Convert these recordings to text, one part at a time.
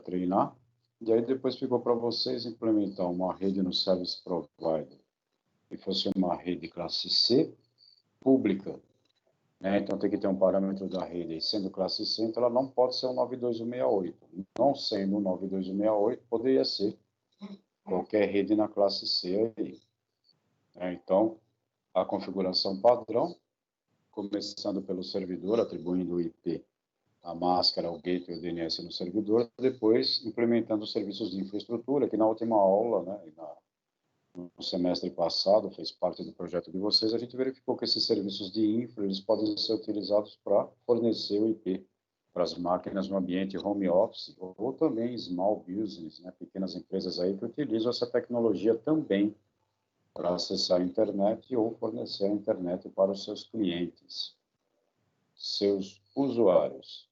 treinar. E aí depois ficou para vocês implementar uma rede no Service Provider que fosse uma rede classe C, pública, né? Então tem que ter um parâmetro da rede, e sendo classe C, então ela não pode ser um 92168. Não sendo um 92168, poderia ser qualquer rede na classe C aí. Então, a configuração padrão, começando pelo servidor, atribuindo o IP, a máscara, o gateway, o DNS no servidor, depois implementando os serviços de infraestrutura, que na última aula, né, no semestre passado, fez parte do projeto de vocês, a gente verificou que esses serviços de infra, eles podem ser utilizados para fornecer o IP para as máquinas no ambiente home office, ou também small business, né, pequenas empresas aí que utilizam essa tecnologia também para acessar a internet ou fornecer a internet para os seus clientes, seus usuários.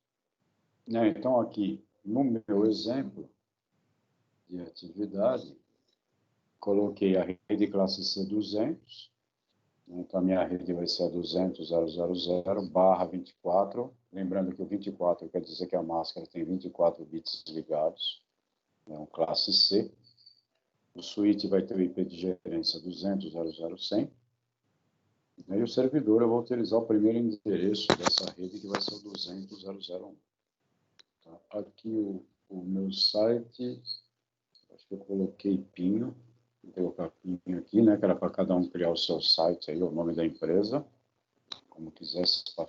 Né? Então, aqui, no meu exemplo de atividade, coloquei a rede classe C 200, então a minha rede vai ser a 200.000/24, lembrando que o 24 quer dizer que a máscara tem 24 bits ligados, é um classe C. O switch vai ter o IP de gerência 200.0.0.100, e o servidor eu vou utilizar o primeiro endereço dessa rede, que vai ser o 200.0.0.1. Tá? Aqui o meu site, acho que eu coloquei Pinho, vou colocar Pinho aqui, né, que era para cada um criar o seu site, aí, o nome da empresa, como quisesse, para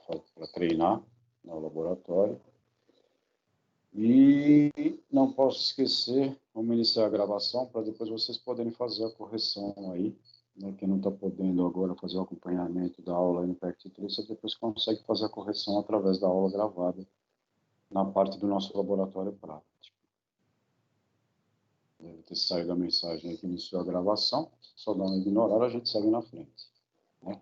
treinar no laboratório. E não posso esquecer, vamos iniciar a gravação, para depois vocês poderem fazer a correção aí, né, quem não está podendo agora fazer o acompanhamento da aula aí no PECT3, você depois consegue fazer a correção através da aula gravada, na parte do nosso laboratório prático. Deve ter saído a mensagem aí que iniciou a gravação, só dá uma ignorada, a gente segue na frente. Né?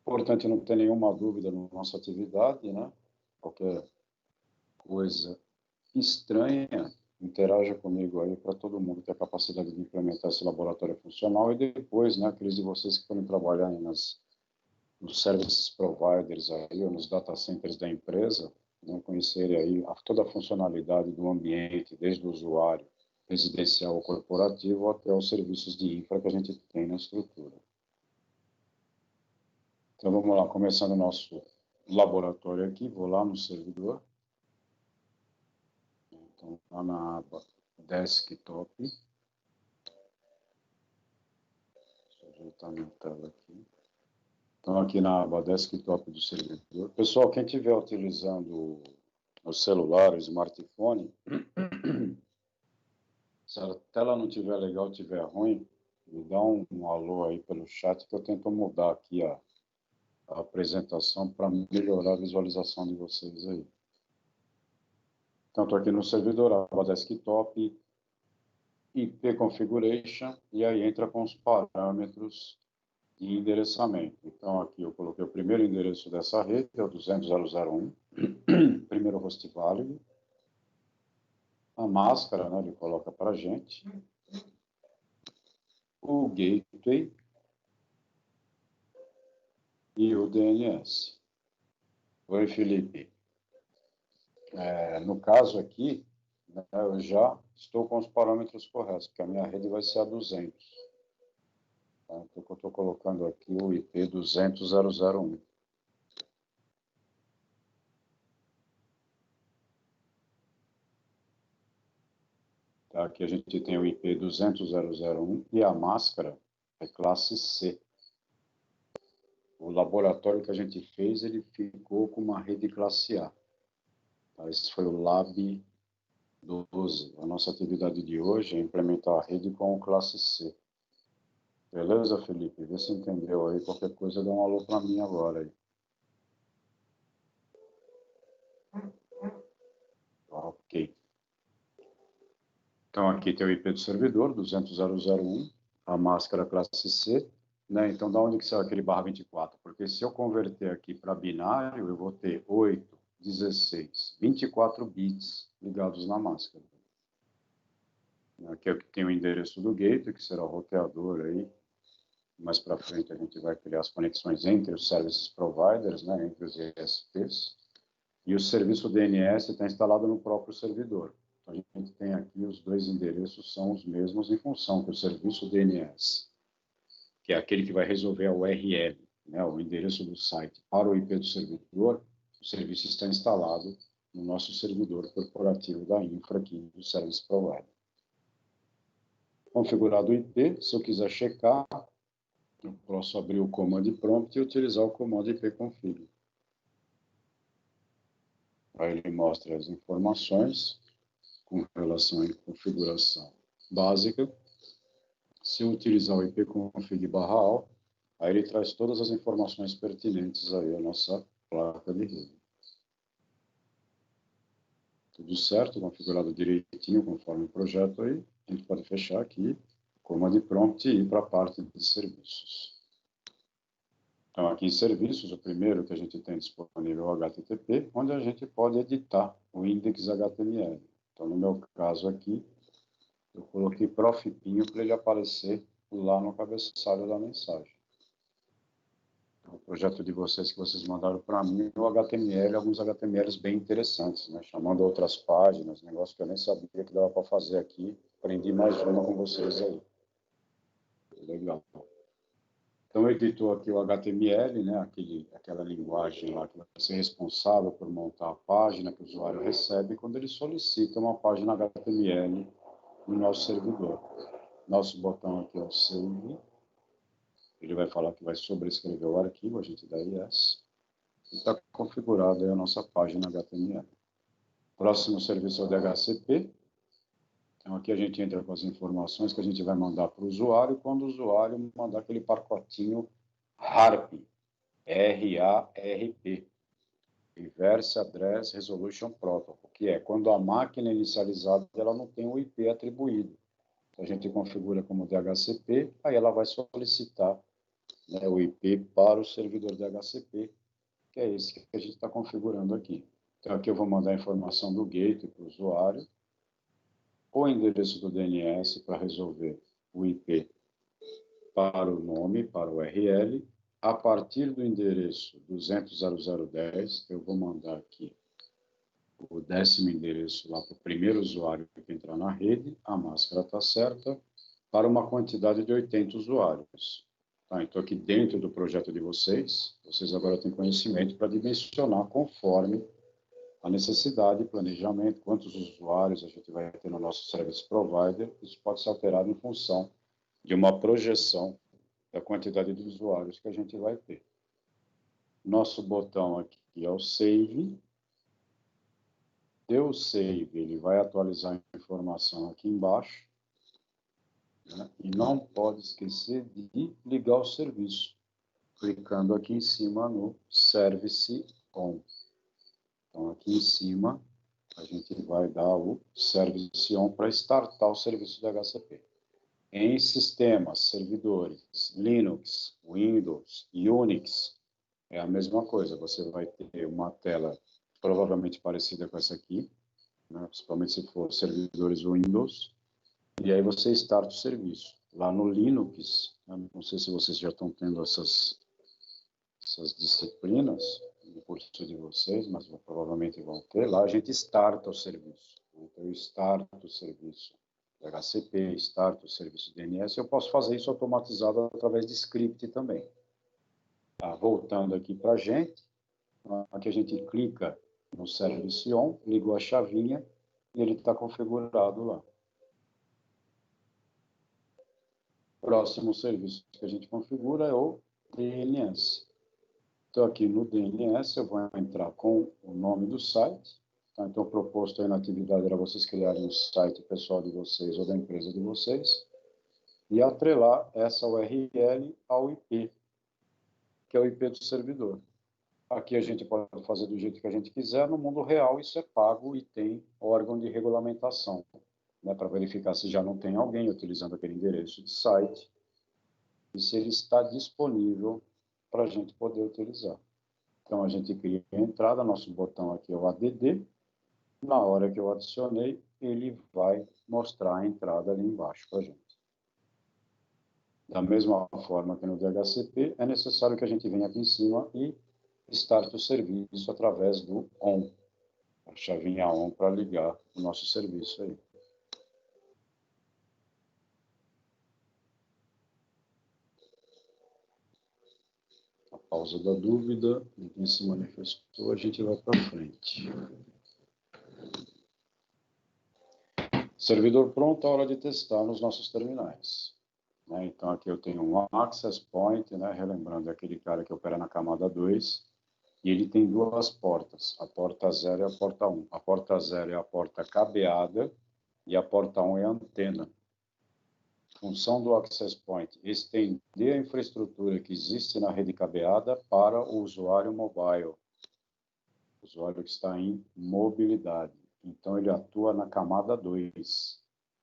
Importante não ter nenhuma dúvida na nossa atividade, né? Qualquer coisa estranha, interaja comigo aí para todo mundo ter a capacidade de implementar esse laboratório funcional e depois, né, aqueles de vocês que forem trabalhar aí nos services providers aí, ou nos data centers da empresa, né, conhecerem aí toda a funcionalidade do ambiente, desde o usuário residencial ou corporativo até os serviços de infra que a gente tem na estrutura. Então vamos lá, começando o nosso laboratório aqui, vou lá no servidor. Então, lá na aba Desktop. Deixa eu ajeitar minha tela aqui. Então, aqui na aba Desktop do servidor. Pessoal, quem estiver utilizando o celular, o smartphone, se a tela não estiver legal, estiver ruim, me dá um alô aí pelo chat que eu tento mudar aqui a apresentação para melhorar a visualização de vocês aí. Então, estou aqui no servidor, aba Desktop, IP Configuration, e aí entra com os parâmetros de endereçamento. Então, aqui eu coloquei o primeiro endereço dessa rede, é o 200.0.0.1, primeiro host válido. A máscara, né, ele coloca para a gente. O gateway e o DNS. Oi, Felipe. No caso aqui, né, eu já estou com os parâmetros corretos, porque a minha rede vai ser a 200. Tá? Então, eu estou colocando aqui o IP 200.0.0.1. Tá? Aqui a gente tem o IP 200.0.0.1 e a máscara é classe C. O laboratório que a gente fez, ele ficou com uma rede classe A. Tá? Esse foi o Lab 12. A nossa atividade de hoje é implementar a rede com o classe C. Beleza, Felipe? Vê se entendeu aí. Qualquer coisa, dá um alô para mim agora aí. Ok. Então, aqui tem o IP do servidor, 200.0.0.1, a máscara classe C, né? Então, da onde que saiu aquele /24? Porque se eu converter aqui para binário, eu vou ter 8, 16, 24 bits ligados na máscara. Aqui é o que tem o endereço do gateway, que será o roteador aí. Mais para frente a gente vai criar as conexões entre os services providers, né, entre os ISPs. E o serviço DNS está instalado no próprio servidor. Então, a gente tem aqui os dois endereços são os mesmos em função que o serviço DNS, que é aquele que vai resolver a URL, né, o endereço do site para o IP do servidor, o serviço está instalado no nosso servidor corporativo da infra aqui do Service Provider. Configurado o IP, se eu quiser checar, eu posso abrir o Command Prompt e utilizar o comando ipconfig. Aí ele mostra as informações com relação à configuração básica. Se eu utilizar o ipconfig/all, aí ele traz todas as informações pertinentes aí à nossa placa de rede. Tudo certo, configurado direitinho, conforme o projeto aí. A gente pode fechar aqui, Command Prompt e ir para a parte de serviços. Então, aqui em serviços, o primeiro que a gente tem disponível é o HTTP, onde a gente pode editar o index HTML. Então, no meu caso aqui, eu coloquei profpinho para ele aparecer lá no cabeçalho da mensagem. O projeto de vocês que vocês mandaram para mim, o HTML, alguns HTMLs bem interessantes, né? Chamando outras páginas, negócio que eu nem sabia que dava para fazer aqui. Aprendi mais uma com vocês aí. Legal. Então, editou aqui o HTML, né? Aquela linguagem lá que vai ser responsável por montar a página que o usuário recebe quando ele solicita uma página HTML no nosso servidor. Nosso botão aqui é o Save. Ele vai falar que vai sobrescrever o arquivo, a gente dá yes. E está configurada aí a nossa página HTML. Próximo serviço é o DHCP. Então, aqui a gente entra com as informações que a gente vai mandar para o usuário, quando o usuário mandar aquele pacotinho RARP, R-A-R-P, Reverse Address Resolution Protocol, que é quando a máquina inicializada ela não tem o IP atribuído. Então, a gente configura como DHCP, aí ela vai solicitar, né, o IP para o servidor DHCP, que é esse que a gente está configurando aqui. Então, aqui eu vou mandar a informação do gateway para o usuário, o endereço do DNS para resolver o IP para o nome, para o URL. A partir do endereço 200.0.0.10, eu vou mandar aqui o 10º endereço lá para o primeiro usuário que entrar na rede, a máscara está certa, para uma quantidade de 80 usuários. Tá, então, aqui dentro do projeto de vocês agora têm conhecimento para dimensionar conforme a necessidade, planejamento, quantos usuários a gente vai ter no nosso service provider. Isso pode ser alterado em função de uma projeção da quantidade de usuários que a gente vai ter. Nosso botão aqui é o Save. Deu o Save, ele vai atualizar a informação aqui embaixo. Né? E não pode esquecer de ligar o serviço, clicando aqui em cima no Service On. Então, aqui em cima, a gente vai dar o Service On para startar o serviço do HCP. Em sistemas, servidores, Linux, Windows, Unix, é a mesma coisa. Você vai ter uma tela provavelmente parecida com essa aqui, né? Principalmente se for servidores Windows, e aí você starta o serviço. Lá no Linux, não sei se vocês já estão tendo essas disciplinas no curso de vocês, mas provavelmente vão ter. Lá a gente starta o serviço. Então, eu starto o serviço HCP, starto o serviço DNS. Eu posso fazer isso automatizado através de script também. Tá, voltando aqui para a gente, aqui a gente clica no Service On, ligou a chavinha e ele está configurado lá. Próximo serviço que a gente configura é o DNS. Então, aqui no DNS, eu vou entrar com o nome do site. Tá? Então, proposto aí na atividade era vocês criarem um site pessoal de vocês ou da empresa de vocês e atrelar essa URL ao IP, que é o IP do servidor. Aqui a gente pode fazer do jeito que a gente quiser. No mundo real, isso é pago e tem órgão de regulamentação, né, para verificar se já não tem alguém utilizando aquele endereço de site e se ele está disponível para a gente poder utilizar. Então, a gente cria a entrada, nosso botão aqui é o ADD. Na hora que eu adicionei, ele vai mostrar a entrada ali embaixo para a gente. Da mesma forma que no DHCP, é necessário que a gente venha aqui em cima e starte o serviço através do ON. a chavinha ON para ligar o nosso serviço aí. A pausa da dúvida, ninguém se manifestou, a gente vai para frente. Servidor pronto, hora de testar nos nossos terminais. Então, aqui eu tenho um access point, relembrando, é aquele cara que opera na camada 2, e ele tem duas portas, a porta 0 e a porta 1. A porta 0 é a porta cabeada e a porta 1 é a antena. Função do access point, estender a infraestrutura que existe na rede cabeada para o usuário mobile, o usuário que está em mobilidade. Então, ele atua na camada 2.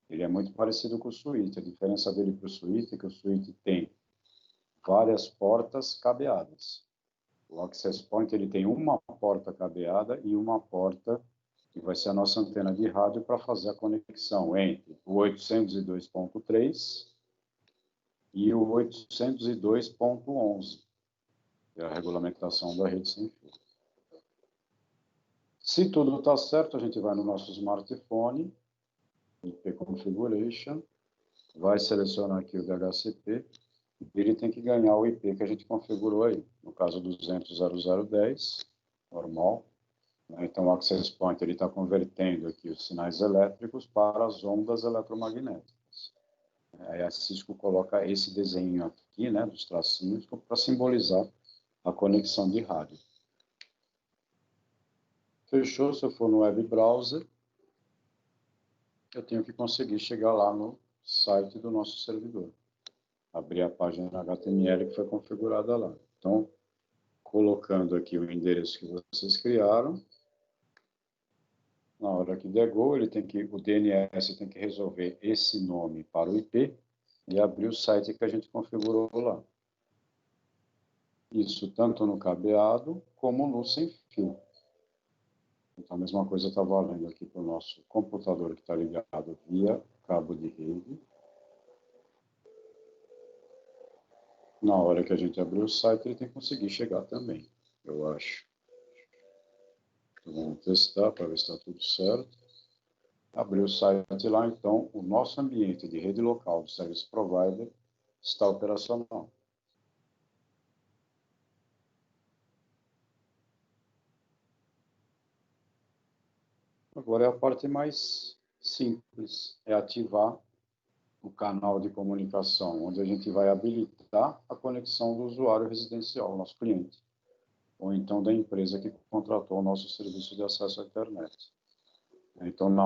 Ele é muito parecido com o switch. A diferença dele para o switch é que o switch tem várias portas cabeadas. O access point ele tem uma porta cabeada e uma porta que vai ser a nossa antena de rádio para fazer a conexão entre o 802.3 e o 802.11, que é a regulamentação da rede sem fio. Se tudo está certo, a gente vai no nosso smartphone, IP Configuration, vai selecionar aqui o DHCP, ele tem que ganhar o IP que a gente configurou aí, no caso 200.0010, normal. Então, o Access Point está convertendo aqui os sinais elétricos para as ondas eletromagnéticas. Aí a Cisco coloca esse desenho aqui, dos tracinhos, para simbolizar a conexão de rádio. Fechou? Se eu for no web browser, eu tenho que conseguir chegar lá no site do nosso servidor. Abrir a página HTML que foi configurada lá. Então, colocando aqui o endereço que vocês criaram, na hora que der go, o DNS tem que resolver esse nome para o IP e abrir o site que a gente configurou lá. Isso tanto no cabeado como no sem fio. Então, a mesma coisa está valendo aqui para o nosso computador que está ligado via cabo de rede. Na hora que a gente abrir o site, ele tem que conseguir chegar também, eu acho. Então, vamos testar para ver se está tudo certo. Abrir o site lá, então, o nosso ambiente de rede local do Service Provider está operacional. Agora é a parte mais simples, é ativar o canal de comunicação, onde a gente vai habilitar a conexão do usuário residencial, nosso cliente, ou então da empresa que contratou o nosso serviço de acesso à internet. Então, na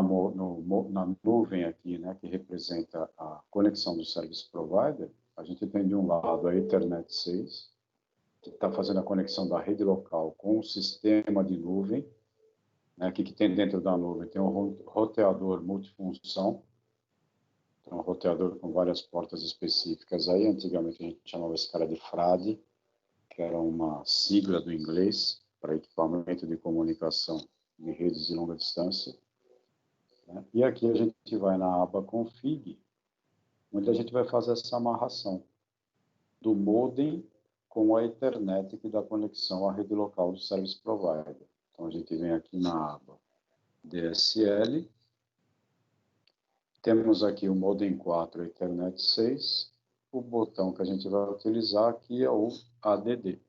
nuvem aqui, que representa a conexão do Service Provider, a gente tem de um lado a Ethernet 6, que está fazendo a conexão da rede local com o sistema de nuvem. Aqui que tem dentro da nuvem tem um roteador multifunção, então um roteador com várias portas específicas. Aí, antigamente, a gente chamava esse cara de FRAD, que era uma sigla do inglês para equipamento de comunicação de redes de longa distância. E aqui a gente vai na aba Config, onde a gente vai fazer essa amarração do modem com a Ethernet que dá conexão à rede local do Service Provider. Então, a gente vem aqui na aba DSL, temos aqui o modem 4 Ethernet 6, o botão que a gente vai utilizar aqui é o ADD.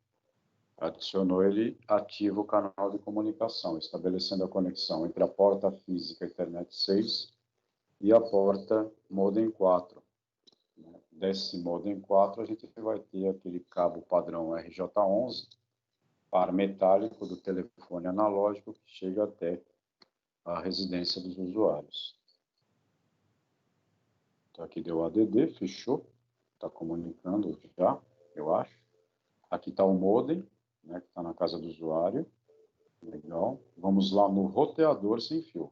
Adicionou ele, ativa o canal de comunicação, estabelecendo a conexão entre a porta física Ethernet 6 e a porta modem 4. Desse modem 4, a gente vai ter aquele cabo padrão RJ11, par metálico do telefone analógico que chega até a residência dos usuários. Então, aqui deu ADD, fechou, está comunicando já, eu acho. Aqui está o modem, que está na casa do usuário. Legal. Vamos lá no roteador sem fio.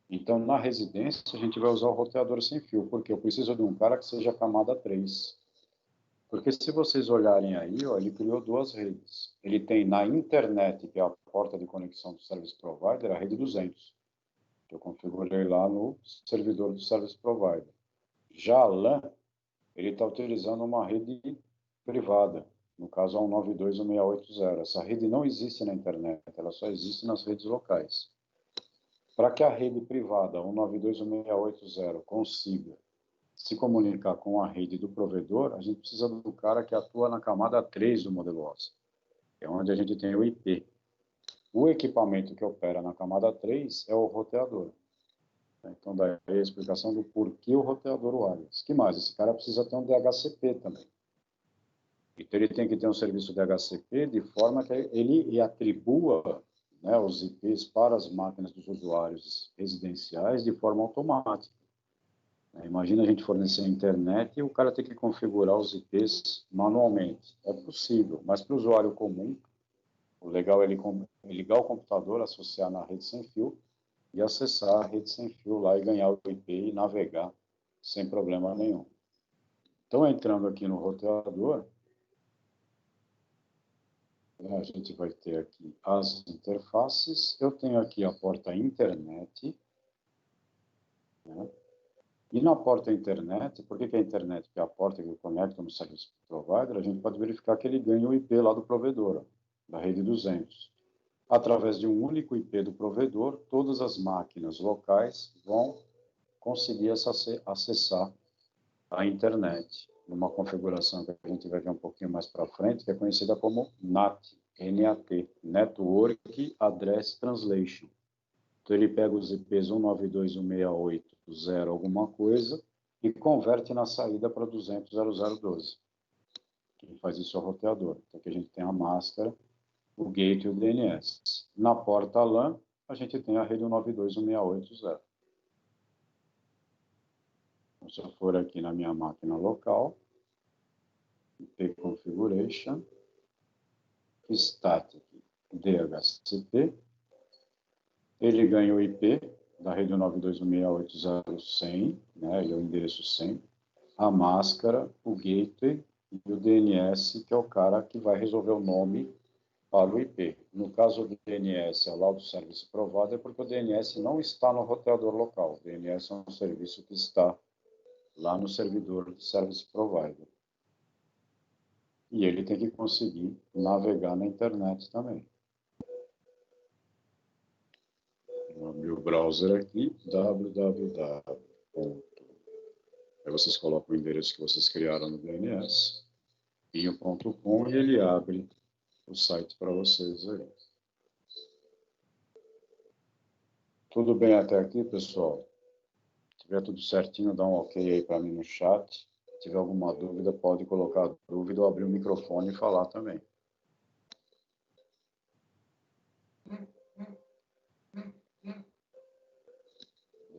Então, na residência, a gente vai usar o roteador sem fio, porque eu preciso de um cara que seja camada 3. Porque se vocês olharem aí, ele criou duas redes. Ele tem na internet, que é a porta de conexão do Service Provider, a rede 200, que eu configurei lá no servidor do Service Provider. Já a LAN, ele está utilizando uma rede privada, no caso a 192.168.0. Essa rede não existe na internet, ela só existe nas redes locais. Para que a rede privada 192.168.0 consiga se comunicar com a rede do provedor, a gente precisa do cara que atua na camada 3 do modelo OSI, que é onde a gente tem o IP. O equipamento que opera na camada 3 é o roteador. Então, daí a explicação do porquê o roteador wireless. Que mais? Esse cara precisa ter um DHCP também. Então, ele tem que ter um serviço DHCP de forma que ele atribua, né, os IPs para as máquinas dos usuários residenciais de forma automática. Imagina a gente fornecer a internet e o cara ter que configurar os IPs manualmente. É possível, mas para o usuário comum, o legal é ele ligar o computador, associar na rede sem fio e acessar a rede sem fio lá e ganhar o IP e navegar sem problema nenhum. Então, entrando aqui no roteador, a gente vai ter aqui as interfaces. Eu tenho aqui a porta internet, né? E na porta internet, por que a internet? Porque é a porta que conecta no service provider, a gente pode verificar que ele ganha o IP lá do provedor, da rede 200. Através de um único IP do provedor, todas as máquinas locais vão conseguir acessar a internet, numa configuração que a gente vai ver um pouquinho mais para frente, que é conhecida como NAT, NAT, Network Address Translation. Então, ele pega os IPs 192.168.0 alguma coisa e converte na saída para 200.0012. Quem faz isso é o roteador. Então, aqui a gente tem a máscara, o gate e o DNS. Na porta LAN, a gente tem a rede 192.168.0. Então, se eu for aqui na minha máquina local, IP Configuration, Static DHCP, ele ganha o IP da rede 192.168.0.100, né, e o endereço 100, a máscara, o gateway e o DNS, que é o cara que vai resolver o nome para o IP. No caso do DNS, é lá do Service Provider, porque o DNS não está no roteador local. O DNS é um serviço que está lá no servidor do Service Provider. E ele tem que conseguir navegar na internet também. Vou abrir o browser aqui, www. Aí vocês colocam o endereço que vocês criaram no DNS, pinho.com, e ele abre o site para vocês aí. Tudo bem até aqui, pessoal? Se tiver tudo certinho, dá um ok aí para mim no chat. Se tiver alguma dúvida, pode colocar a dúvida ou abrir o microfone e falar também.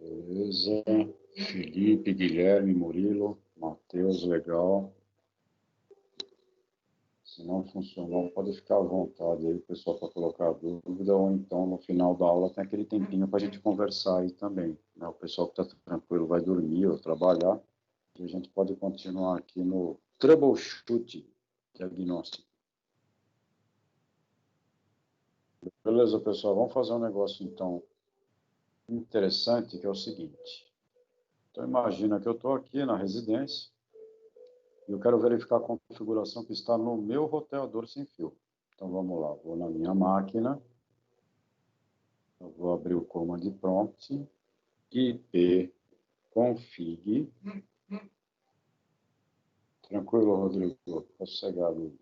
Beleza. Felipe, Guilherme, Murilo, Matheus, legal. Se não funcionou, pode ficar à vontade aí, pessoal, para colocar dúvida, ou então no final da aula tem aquele tempinho para a gente conversar aí também, né? O pessoal que está tranquilo vai dormir ou trabalhar, e a gente pode continuar aqui no troubleshoot diagnóstico. Beleza, pessoal? Vamos fazer um negócio, então, interessante, que é o seguinte. Então, imagina que eu estou aqui na residência e eu quero verificar a configuração que está no meu roteador sem fio. Então, vamos lá. Vou na minha máquina. Eu vou abrir o command prompt, IP config. Tranquilo, Rodrigo? Tá sossegado.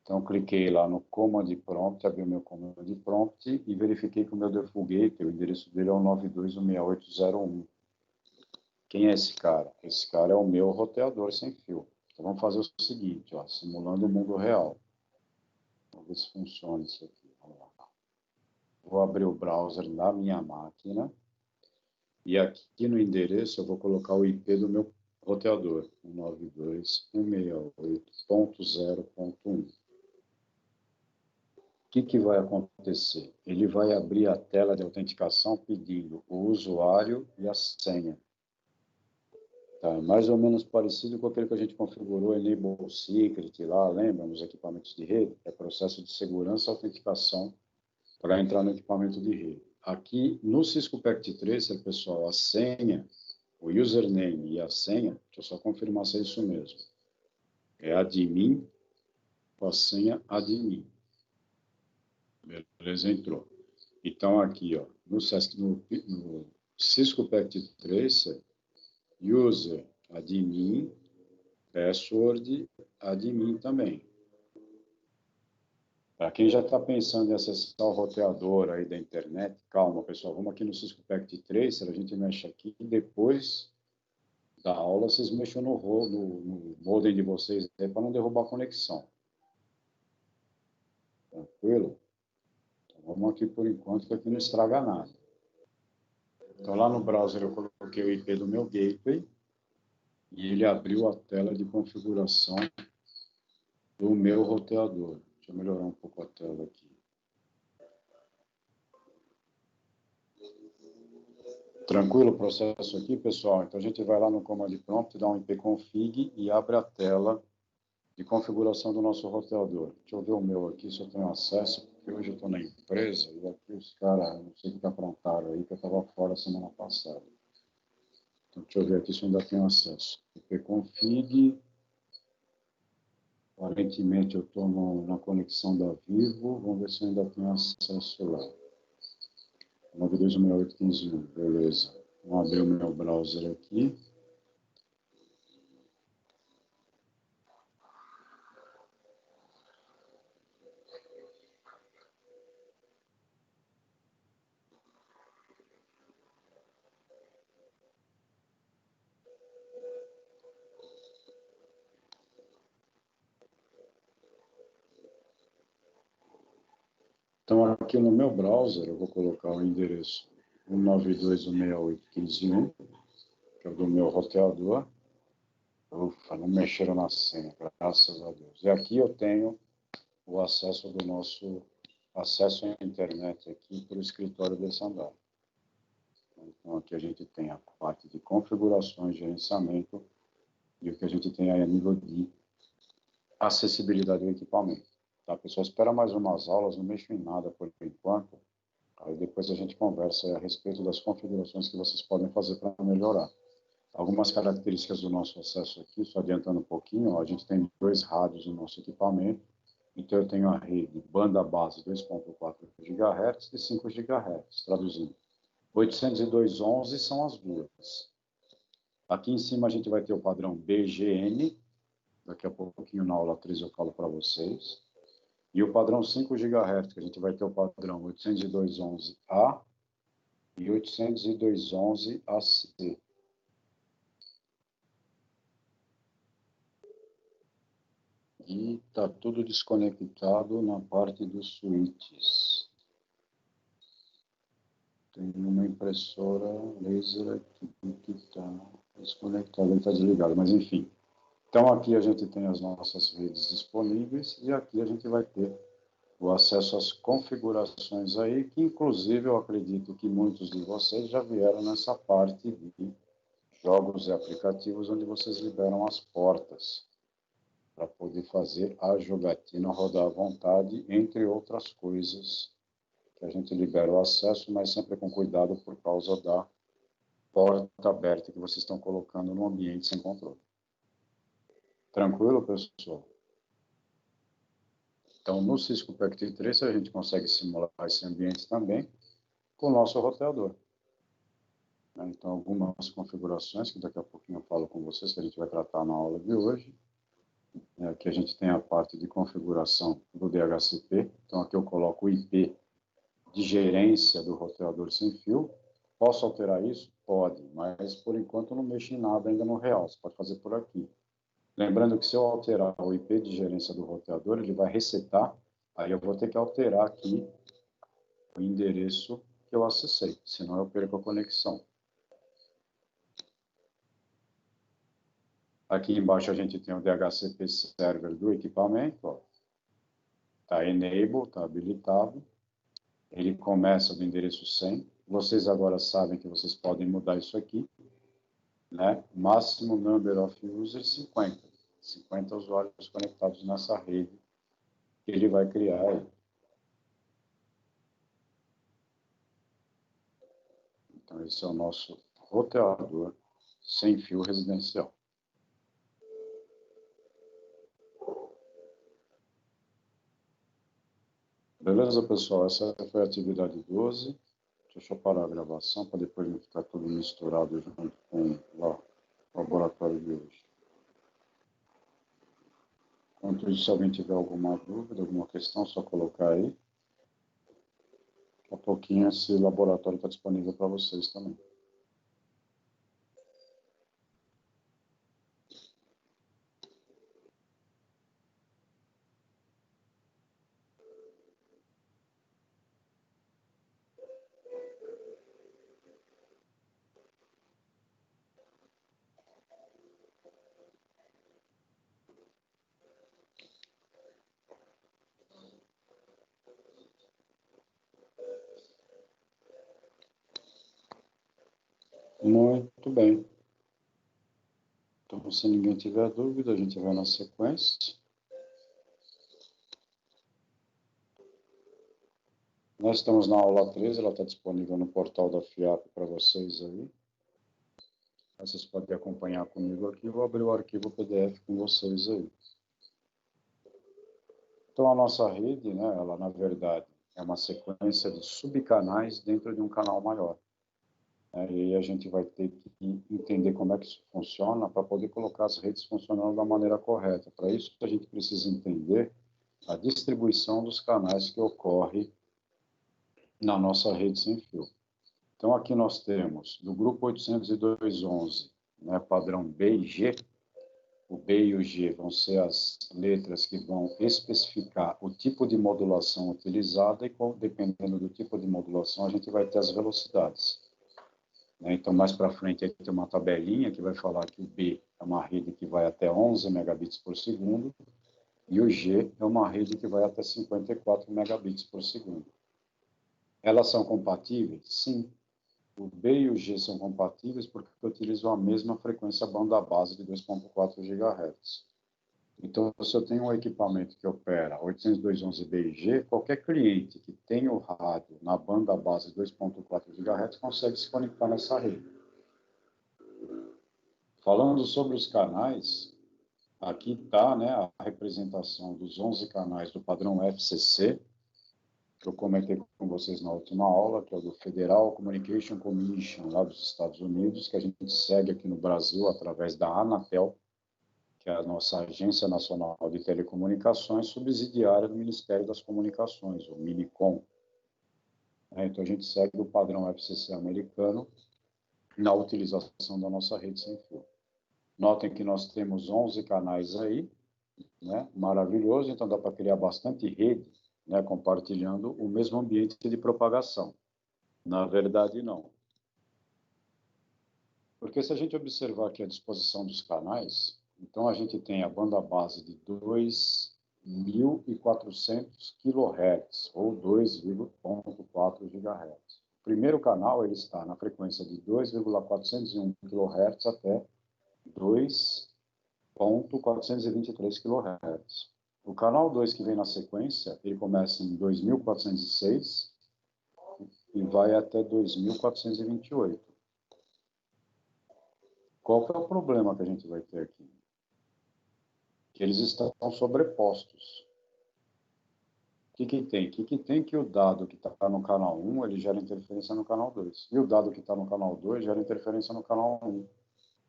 Então, cliquei lá no command prompt, abri o meu command prompt e verifiquei que o meu default gateway, o endereço dele é o 92.168.0.1. Quem é esse cara? Esse cara é o meu roteador sem fio. Então, vamos fazer o seguinte, ó, simulando o mundo real. Vamos ver se funciona isso aqui. Vamos lá. Vou abrir o browser na minha máquina. E aqui no endereço eu vou colocar o IP do meu roteador, 192.168.0.1. O que vai acontecer? Ele vai abrir a tela de autenticação pedindo o usuário e a senha. Tá, mais ou menos parecido com aquele que a gente configurou Enable Secret lá, lembra, nos equipamentos de rede? É processo de segurança e autenticação para entrar no equipamento de rede. Aqui no Cisco Packet Tracer, pessoal, a senha, o username e a senha, deixa eu só confirmar se é isso mesmo. É admin com a senha admin. Beleza, entrou. Então aqui, ó, no Cisco Packet Tracer, user admin, password admin também. Para quem já está pensando em acessar o roteador aí da internet, calma, pessoal, vamos aqui no Cisco Packet Tracer, a gente mexe aqui e depois da aula vocês mexem no modem de vocês para não derrubar a conexão. Tranquilo? Então, vamos aqui por enquanto, que aqui não estraga nada. Então, lá no browser eu coloquei o IP do meu gateway e ele abriu a tela de configuração do meu roteador. Deixa eu melhorar um pouco a tela aqui. Tranquilo o processo aqui, pessoal? Então, a gente vai lá no Command Prompt, dá um ipconfig e abre a tela de configuração do nosso roteador. Deixa eu ver o meu aqui, se eu tenho acesso, porque hoje eu estou na empresa e aqui os caras, não sei o que aprontaram aí, que eu estava fora semana passada. Então, deixa eu ver aqui se eu ainda tenho acesso. ipconfig, aparentemente eu estou na conexão da Vivo, vamos ver se eu ainda tenho acesso lá. 92.168.15.1, beleza. Vamos abrir o meu browser aqui. Então, aqui no meu browser, eu vou colocar o endereço 192.168.15.1, que é o do meu roteador. Ufa, não mexeram na senha, graças a Deus. E aqui eu tenho o acesso do nosso acesso à internet aqui para o escritório desse andar. Então, aqui a gente tem a parte de configurações, gerenciamento e o que a gente tem aí a nível de acessibilidade do equipamento. Tá, pessoal? Espera mais umas aulas, não mexo em nada por enquanto. Aí depois a gente conversa a respeito das configurações que vocês podem fazer para melhorar. Algumas características do nosso acesso aqui, só adiantando um pouquinho, ó, a gente tem 2 rádios no nosso equipamento. Então, eu tenho a rede banda base 2.4 GHz e 5 GHz, traduzindo. 802.11 são as duas. Aqui em cima a gente vai ter o padrão BGN, daqui a pouquinho na aula 3 eu falo para vocês. E o padrão 5 GHz, que a gente vai ter o padrão 802.11A e 802.11AC. E está tudo desconectado na parte dos switches. Tem uma impressora laser aqui que está desconectada, ele está desligado, mas enfim. Então aqui a gente tem as nossas redes disponíveis e aqui a gente vai ter o acesso às configurações aí, que inclusive eu acredito que muitos de vocês já vieram nessa parte de jogos e aplicativos onde vocês liberam as portas para poder fazer a jogatina rodar à vontade, entre outras coisas que a gente libera o acesso, mas sempre com cuidado por causa da porta aberta que vocês estão colocando no ambiente sem controle. Tranquilo, pessoal? Então, no Cisco Packet Tracer, a gente consegue simular esse ambiente também com o nosso roteador. Então, algumas configurações, que daqui a pouquinho eu falo com vocês, que a gente vai tratar na aula de hoje. Aqui a gente tem a parte de configuração do DHCP. Então, aqui eu coloco o IP de gerência do roteador sem fio. Posso alterar isso? Pode, mas por enquanto eu não mexo em nada ainda no real. Você pode fazer por aqui. Lembrando que se eu alterar o IP de gerência do roteador, ele vai resetar. Aí eu vou ter que alterar aqui o endereço que eu acessei, senão eu perco a conexão. Aqui embaixo a gente tem o DHCP server do equipamento. Está enable, está habilitado. Ele começa do endereço 100. Vocês agora sabem que vocês podem mudar isso aqui. Né? Máximo number of users 50. 50 usuários conectados nessa rede que ele vai criar aí. Então, esse é o nosso roteador sem fio residencial. Beleza, pessoal? Essa foi a atividade 12. Deixa eu só parar a gravação para depois não ficar tudo misturado junto com lá, o laboratório de hoje. Enquanto isso, se alguém tiver alguma dúvida, alguma questão, só colocar aí. Daqui a pouquinho esse laboratório está disponível para vocês também. Muito bem. Então, se ninguém tiver dúvida, a gente vai na sequência. Nós estamos na aula 13, ela está disponível no portal da FIAP para vocês aí. Vocês podem acompanhar comigo aqui, vou abrir o arquivo PDF com vocês aí. Então, a nossa rede, né, ela, na verdade, é uma sequência de subcanais dentro de um canal maior. E aí a gente vai ter que entender como é que isso funciona para poder colocar as redes funcionando da maneira correta. Para isso, a gente precisa entender a distribuição dos canais que ocorre na nossa rede sem fio. Então, aqui nós temos, do grupo 802.11, né, padrão B e G. O B e o G vão ser as letras que vão especificar o tipo de modulação utilizada e, dependendo do tipo de modulação, a gente vai ter as velocidades. Então, mais para frente, tem uma tabelinha que vai falar que o B é uma rede que vai até 11 megabits por segundo e o G é uma rede que vai até 54 megabits por segundo. Elas são compatíveis? Sim. O B e o G são compatíveis porque utilizam a mesma frequência banda base de 2.4 GHz. Então, se eu tenho um equipamento que opera 802.11b e G, qualquer cliente que tenha o rádio na banda base 2.4 GHz consegue se conectar nessa rede. Falando sobre os canais, aqui está, né, a representação dos 11 canais do padrão FCC, que eu comentei com vocês na última aula, que é o do Federal Communication Commission, lá dos Estados Unidos, que a gente segue aqui no Brasil através da Anatel, que é a nossa Agência Nacional de Telecomunicações, subsidiária do Ministério das Comunicações, o Minicom. Então, a gente segue o padrão FCC americano na utilização da nossa rede sem fio. Notem que nós temos 11 canais aí, né? Maravilhoso, então dá para criar bastante rede, né? Compartilhando o mesmo ambiente de propagação. Na verdade, não. Porque se a gente observar aqui a disposição dos canais, então a gente tem a banda base de 2.400 kHz, ou 2,4 GHz. O primeiro canal ele está na frequência de 2,401 kHz até 2.423 kHz. O canal 2 que vem na sequência, ele começa em 2.406 e vai até 2.428. Qual que é o problema que a gente vai ter aqui? Que eles estão sobrepostos. O que tem? O que tem que o dado que está no canal 1, ele gera interferência no canal 2. E o dado que está no canal 2 gera interferência no canal 1.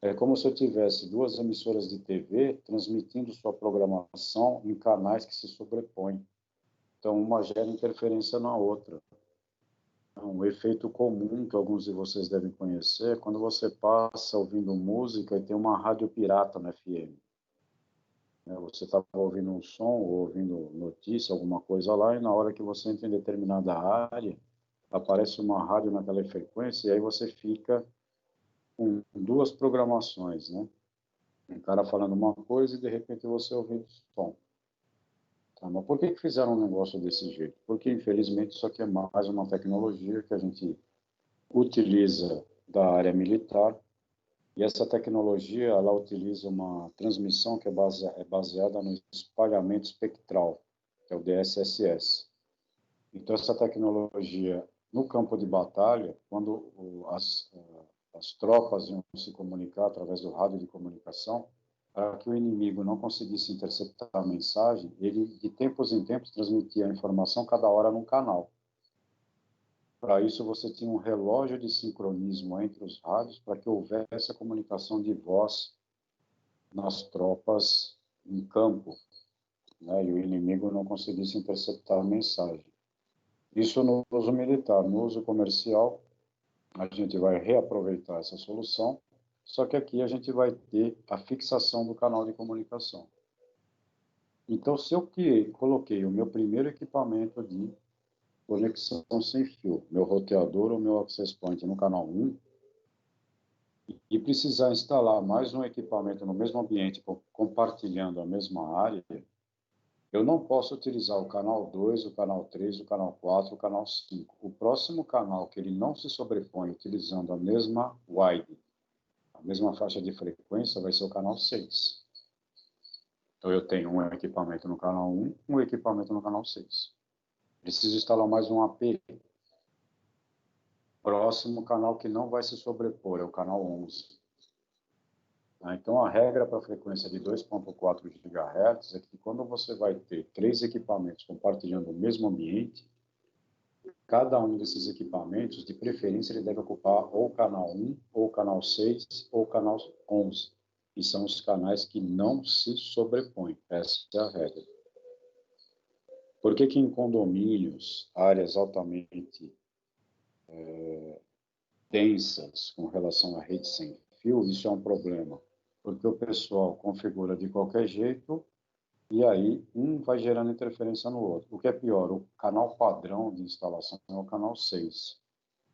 É como se eu tivesse duas emissoras de TV transmitindo sua programação em canais que se sobrepõem. Então, uma gera interferência na outra. Um efeito comum que alguns de vocês devem conhecer é quando você passa ouvindo música e tem uma rádio pirata na FM. Você estava ouvindo um som ou ouvindo notícia, alguma coisa lá, e na hora que você entra em determinada área, aparece uma rádio naquela frequência, e aí você fica com duas programações, né? Um cara falando uma coisa e de repente você ouvindo o som. Tá, mas por que fizeram um negócio desse jeito? Porque, infelizmente, isso aqui é mais uma tecnologia que a gente utiliza da área militar, e essa tecnologia, ela utiliza uma transmissão que é baseada no espalhamento espectral, que é o DSSS. Então, essa tecnologia, no campo de batalha, quando as tropas iam se comunicar através do rádio de comunicação, para que o inimigo não conseguisse interceptar a mensagem, ele, de tempos em tempos, transmitia a informação cada hora num canal. Para isso, você tinha um relógio de sincronismo entre os rádios para que houvesse a comunicação de voz nas tropas em campo, né, e o inimigo não conseguisse interceptar a mensagem. Isso no uso militar. No uso comercial, a gente vai reaproveitar essa solução, só que aqui a gente vai ter a fixação do canal de comunicação. Então, se eu coloquei o meu primeiro equipamento de conexão sem fio, meu roteador ou meu access point no canal 1, e precisar instalar mais um equipamento no mesmo ambiente, compartilhando a mesma área, eu não posso utilizar o canal 2, o canal 3, o canal 4, o canal 5. O próximo canal que ele não se sobrepõe utilizando a mesma wide, a mesma faixa de frequência, vai ser o canal 6. Então, eu tenho um equipamento no canal 1, um equipamento no canal 6. Preciso instalar mais um AP. Próximo canal que não vai se sobrepor é o canal 11. Então, a regra para a frequência de 2.4 GHz é que quando você vai ter 3 equipamentos compartilhando o mesmo ambiente, cada um desses equipamentos, de preferência, ele deve ocupar ou o canal 1, ou o canal 6, ou o canal 11. E são os canais que não se sobrepõem. Essa é a regra. Por que que em condomínios, áreas altamente densas com relação à rede sem fio, isso é um problema? Porque o pessoal configura de qualquer jeito e aí um vai gerando interferência no outro. O que é pior, o canal padrão de instalação é o canal 6.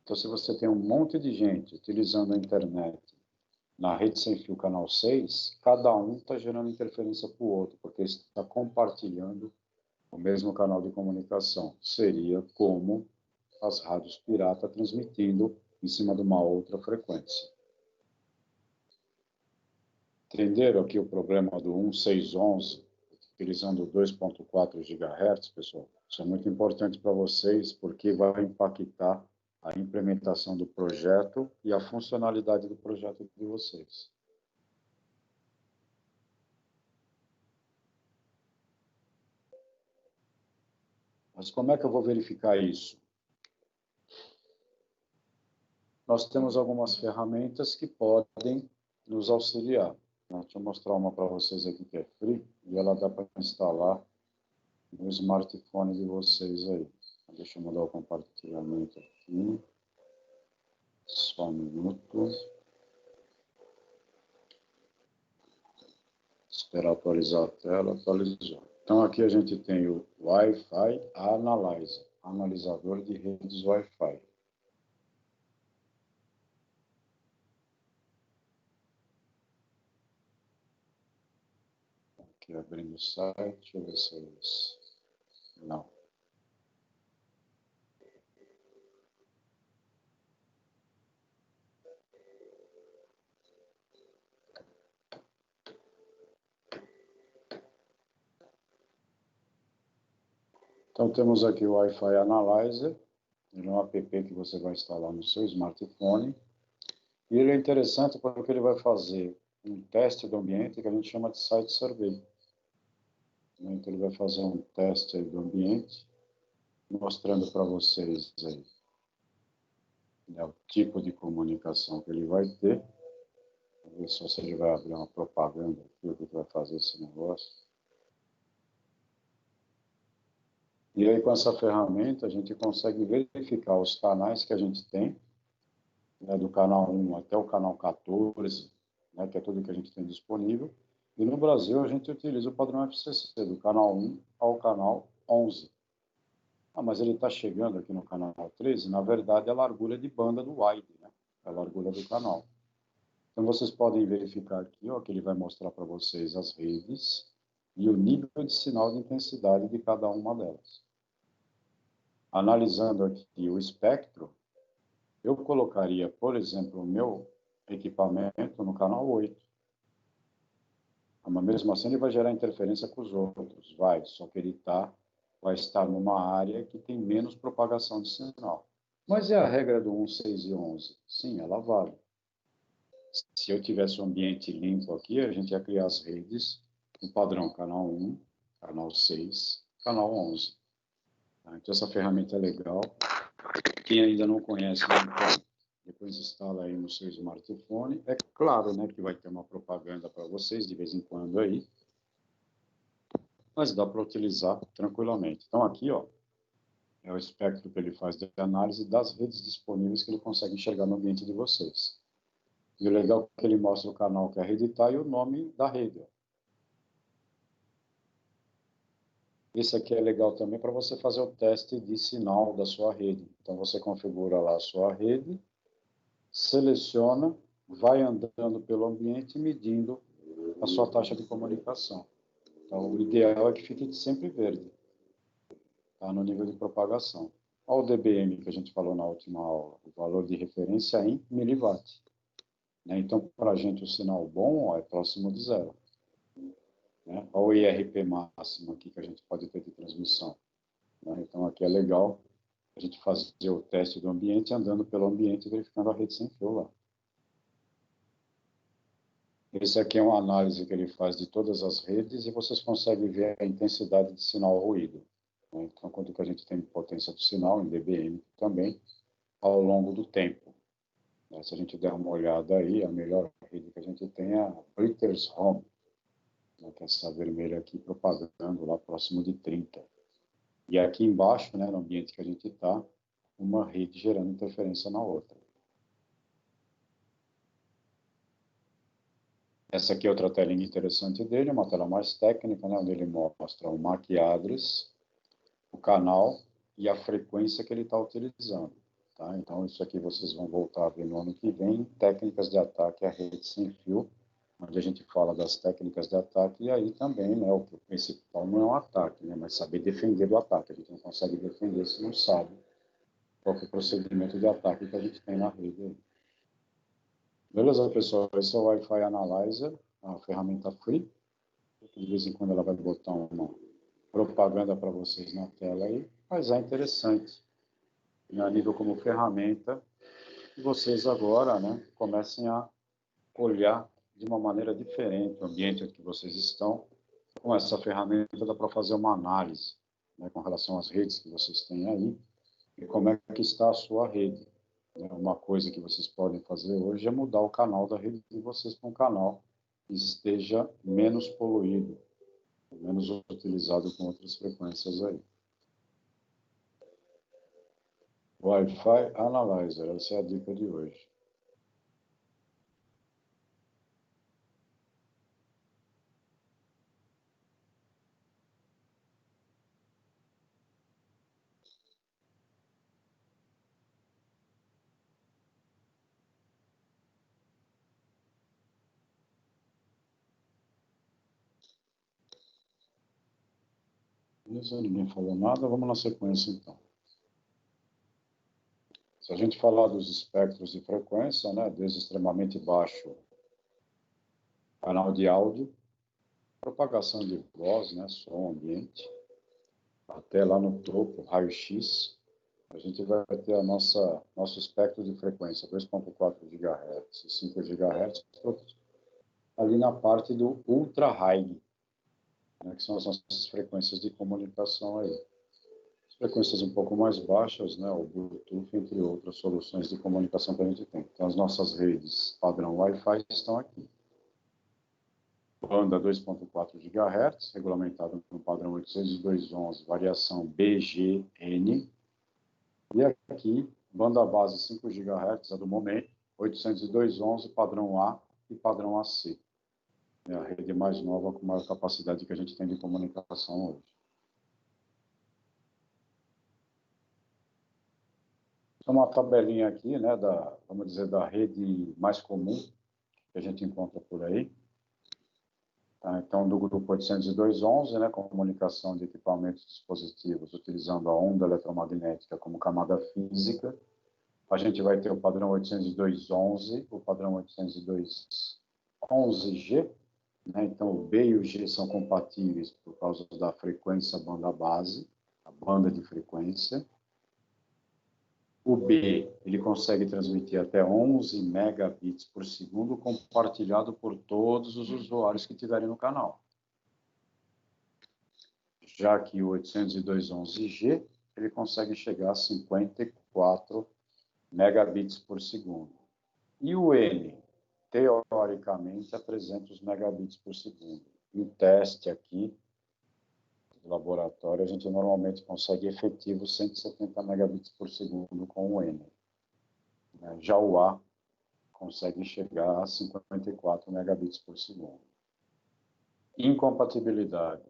Então, se você tem um monte de gente utilizando a internet na rede sem fio canal 6, cada um está gerando interferência para o outro, porque está compartilhando o mesmo canal de comunicação. Seria como as rádios pirata transmitindo em cima de uma outra frequência. Entenderam aqui o problema do 1611, utilizando 2.4 GHz, pessoal? Isso é muito importante para vocês, porque vai impactar a implementação do projeto e a funcionalidade do projeto de vocês. Mas como é que eu vou verificar isso? Nós temos algumas ferramentas que podem nos auxiliar. Deixa eu mostrar uma para vocês aqui que é free, e ela dá para instalar no smartphone de vocês aí. Deixa eu mudar o compartilhamento aqui. Só um minuto. Esperar atualizar a tela. Atualizou. Então, aqui a gente tem o Wi-Fi Analyzer, analisador de redes Wi-Fi. Aqui abrindo o site, deixa eu ver se é isso. Não. Então, temos aqui o Wi-Fi Analyzer. Ele é um app que você vai instalar no seu smartphone. E ele é interessante porque ele vai fazer um teste do ambiente que a gente chama de Site Survey. Então, ele vai fazer um teste aí do ambiente, mostrando para vocês aí, né, o tipo de comunicação que ele vai ter. Vamos ver se ele vai abrir uma propaganda aqui, o que vai fazer esse negócio. E aí, com essa ferramenta, a gente consegue verificar os canais que a gente tem, né, do canal 1 até o canal 14, né, que é tudo que a gente tem disponível. E no Brasil, a gente utiliza o padrão FCC, do canal 1 ao canal 11. Mas ele está chegando aqui no canal 13, na verdade, é a largura de banda do wide, né? É a largura do canal. Então, vocês podem verificar aqui, ó, que ele vai mostrar para vocês as redes e o nível de sinal de intensidade de cada uma delas. Analisando aqui o espectro, eu colocaria, por exemplo, o meu equipamento no canal 8. Mas mesmo assim ele vai gerar interferência com os outros, só que ele vai estar numa área que tem menos propagação de sinal. Mas é a regra do 1, 6 e 11? Sim, ela vale. Se eu tivesse um ambiente limpo aqui, a gente ia criar as redes no padrão canal 1, canal 6, canal 11. Então essa ferramenta é legal. Quem ainda não conhece, então, depois instala aí no seu smartphone. É claro, né, que vai ter uma propaganda para vocês de vez em quando aí, mas dá para utilizar tranquilamente. Então, aqui, ó, é o espectro que ele faz de análise das redes disponíveis que ele consegue enxergar no ambiente de vocês. E o legal é que ele mostra o canal que a rede está e o nome da rede. Ó. Esse aqui é legal também para você fazer o teste de sinal da sua rede. Então, você configura lá a sua rede, seleciona, vai andando pelo ambiente medindo a sua taxa de comunicação. Então, o ideal é que fique sempre verde, tá? No nível de propagação. Olha o dBm que a gente falou na última aula, o valor de referência em miliwatt. Né? Então, para a gente, o sinal bom ó, é próximo de zero. Né? Olha o IRP máximo aqui que a gente pode ter de transmissão. Né? Então, aqui é legal a gente fazer o teste do ambiente, andando pelo ambiente, verificando a rede sem fio lá. Esse aqui é uma análise que ele faz de todas as redes e vocês conseguem ver a intensidade de sinal ruído. Né? Então, quanto que a gente tem de potência do sinal, em dBm também, ao longo do tempo. Né? Se a gente der uma olhada aí, a melhor rede que a gente tem é a Blitters Home, né? Que é essa vermelha aqui propagando lá próximo de 30. E aqui embaixo, né, no ambiente que a gente está, uma rede gerando interferência na outra. Essa aqui é outra telinha interessante dele, uma tela mais técnica, né, onde ele mostra o MAC address, o canal e a frequência que ele está utilizando. Tá? Então, isso aqui vocês vão voltar a ver no ano que vem, técnicas de ataque à rede sem fio, onde a gente fala das técnicas de ataque, e aí também, né, o principal não é um ataque, né, mas saber defender do ataque. A gente não consegue defender se não sabe qual é o procedimento de ataque que a gente tem na rede. Beleza, pessoal? Esse é o Wi-Fi Analyzer, a ferramenta free. De vez em quando ela vai botar uma propaganda para vocês na tela aí, mas é interessante. E a nível como ferramenta, vocês agora, né, comecem a olhar de uma maneira diferente o ambiente em que vocês estão. Com essa ferramenta dá para fazer uma análise, né, com relação às redes que vocês têm aí e como é que está a sua rede. Uma coisa que vocês podem fazer hoje é mudar o canal da rede de vocês para um canal que esteja menos poluído, menos utilizado com outras frequências aí. Wi-Fi Analyzer, essa é a dica de hoje. Beleza? Ninguém falou nada, vamos na sequência então. Se a gente falar dos espectros de frequência, né, desde extremamente baixo, canal de áudio, propagação de voz, né, som, ambiente, até lá no topo, raio-x, a gente vai ter a nosso espectro de frequência, 2.4 GHz e 5 GHz, ali na parte do ultra high, né, que são as nossas frequências de comunicação aí. As frequências um pouco mais baixas, né, o Bluetooth, entre outras soluções de comunicação que a gente tem. Então, as nossas redes padrão Wi-Fi estão aqui. Banda 2.4 GHz, regulamentado no padrão 802.11, variação BGN. E aqui, banda base 5 GHz, a do momento, 802.11, padrão A e padrão AC. É a rede mais nova com maior capacidade que a gente tem de comunicação hoje. É uma tabelinha aqui, né, vamos dizer, da rede mais comum que a gente encontra por aí. Tá? Então, do grupo 802.11, né, comunicação de equipamentos e dispositivos utilizando a onda eletromagnética como camada física, a gente vai ter o padrão 802.11, o padrão 802.11G, né? Então o B e o G são compatíveis por causa da frequência banda base, a banda de frequência. O B, ele consegue transmitir até 11 megabits por segundo, compartilhado por todos os usuários que tiverem no canal. Já que o 802.11G, ele consegue chegar a 54 megabits por segundo. E o N, teoricamente, a 300 megabits por segundo. Em teste aqui, no laboratório, a gente normalmente consegue efetivo 170 megabits por segundo com o N. Já o A consegue chegar a 54 megabits por segundo. Incompatibilidade.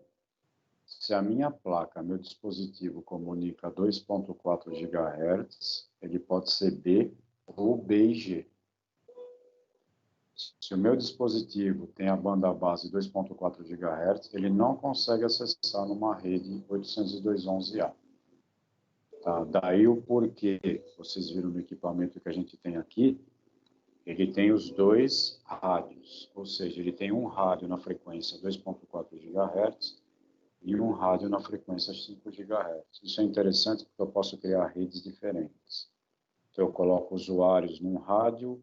Se a minha placa, meu dispositivo, comunica 2.4 GHz, ele pode ser B ou B e G. Se o meu dispositivo tem a banda base 2.4 GHz, ele não consegue acessar numa rede 802.11a. Tá? Daí o porquê, vocês viram no equipamento que a gente tem aqui, ele tem os dois rádios, ou seja, ele tem um rádio na frequência 2.4 GHz e um rádio na frequência 5 GHz. Isso é interessante porque eu posso criar redes diferentes. Então, eu coloco usuários num rádio,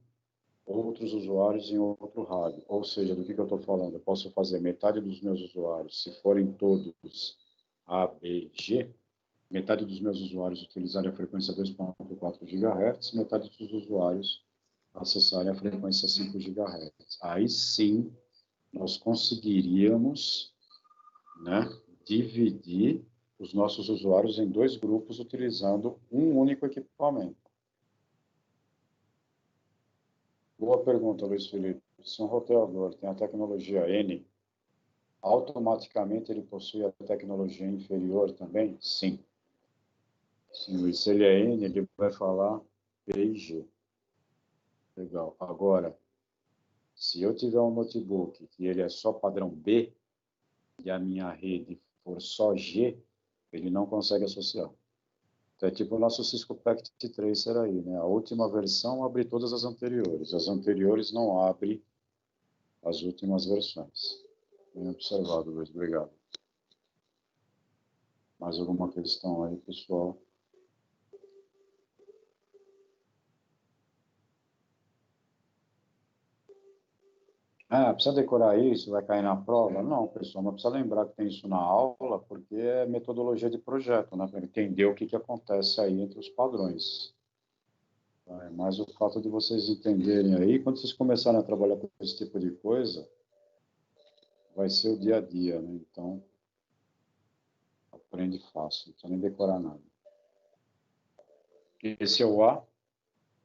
outros usuários em outro rádio. Ou seja, do que eu estou falando? Eu posso fazer metade dos meus usuários, se forem todos A, B, G, metade dos meus usuários utilizarem a frequência 2.4 GHz, metade dos usuários acessarem a frequência 5 GHz. Aí sim, nós conseguiríamos, né, dividir os nossos usuários em dois grupos utilizando um único equipamento. Boa pergunta, Luiz Felipe. Se um roteador tem a tecnologia N, automaticamente ele possui a tecnologia inferior também? Sim. Sim, Luiz. Se ele é N, ele vai falar P e G. Legal. Agora, se eu tiver um notebook que ele é só padrão B e a minha rede for só G, ele não consegue associar. Então, é tipo o nosso Cisco Packet Tracer aí, né? A última versão abre todas as anteriores. As anteriores não abrem as últimas versões. Bem observado, Luiz. Obrigado. Mais alguma questão aí, pessoal? Ah, precisa decorar isso, vai cair na prova? Não, pessoal, mas precisa lembrar que tem isso na aula, porque é metodologia de projeto, né? Para entender o que acontece aí entre os padrões. É mais o fato de vocês entenderem aí, quando vocês começarem a trabalhar com esse tipo de coisa, vai ser o dia a dia, né? Então, aprende fácil, não precisa nem decorar nada. Esse é o A,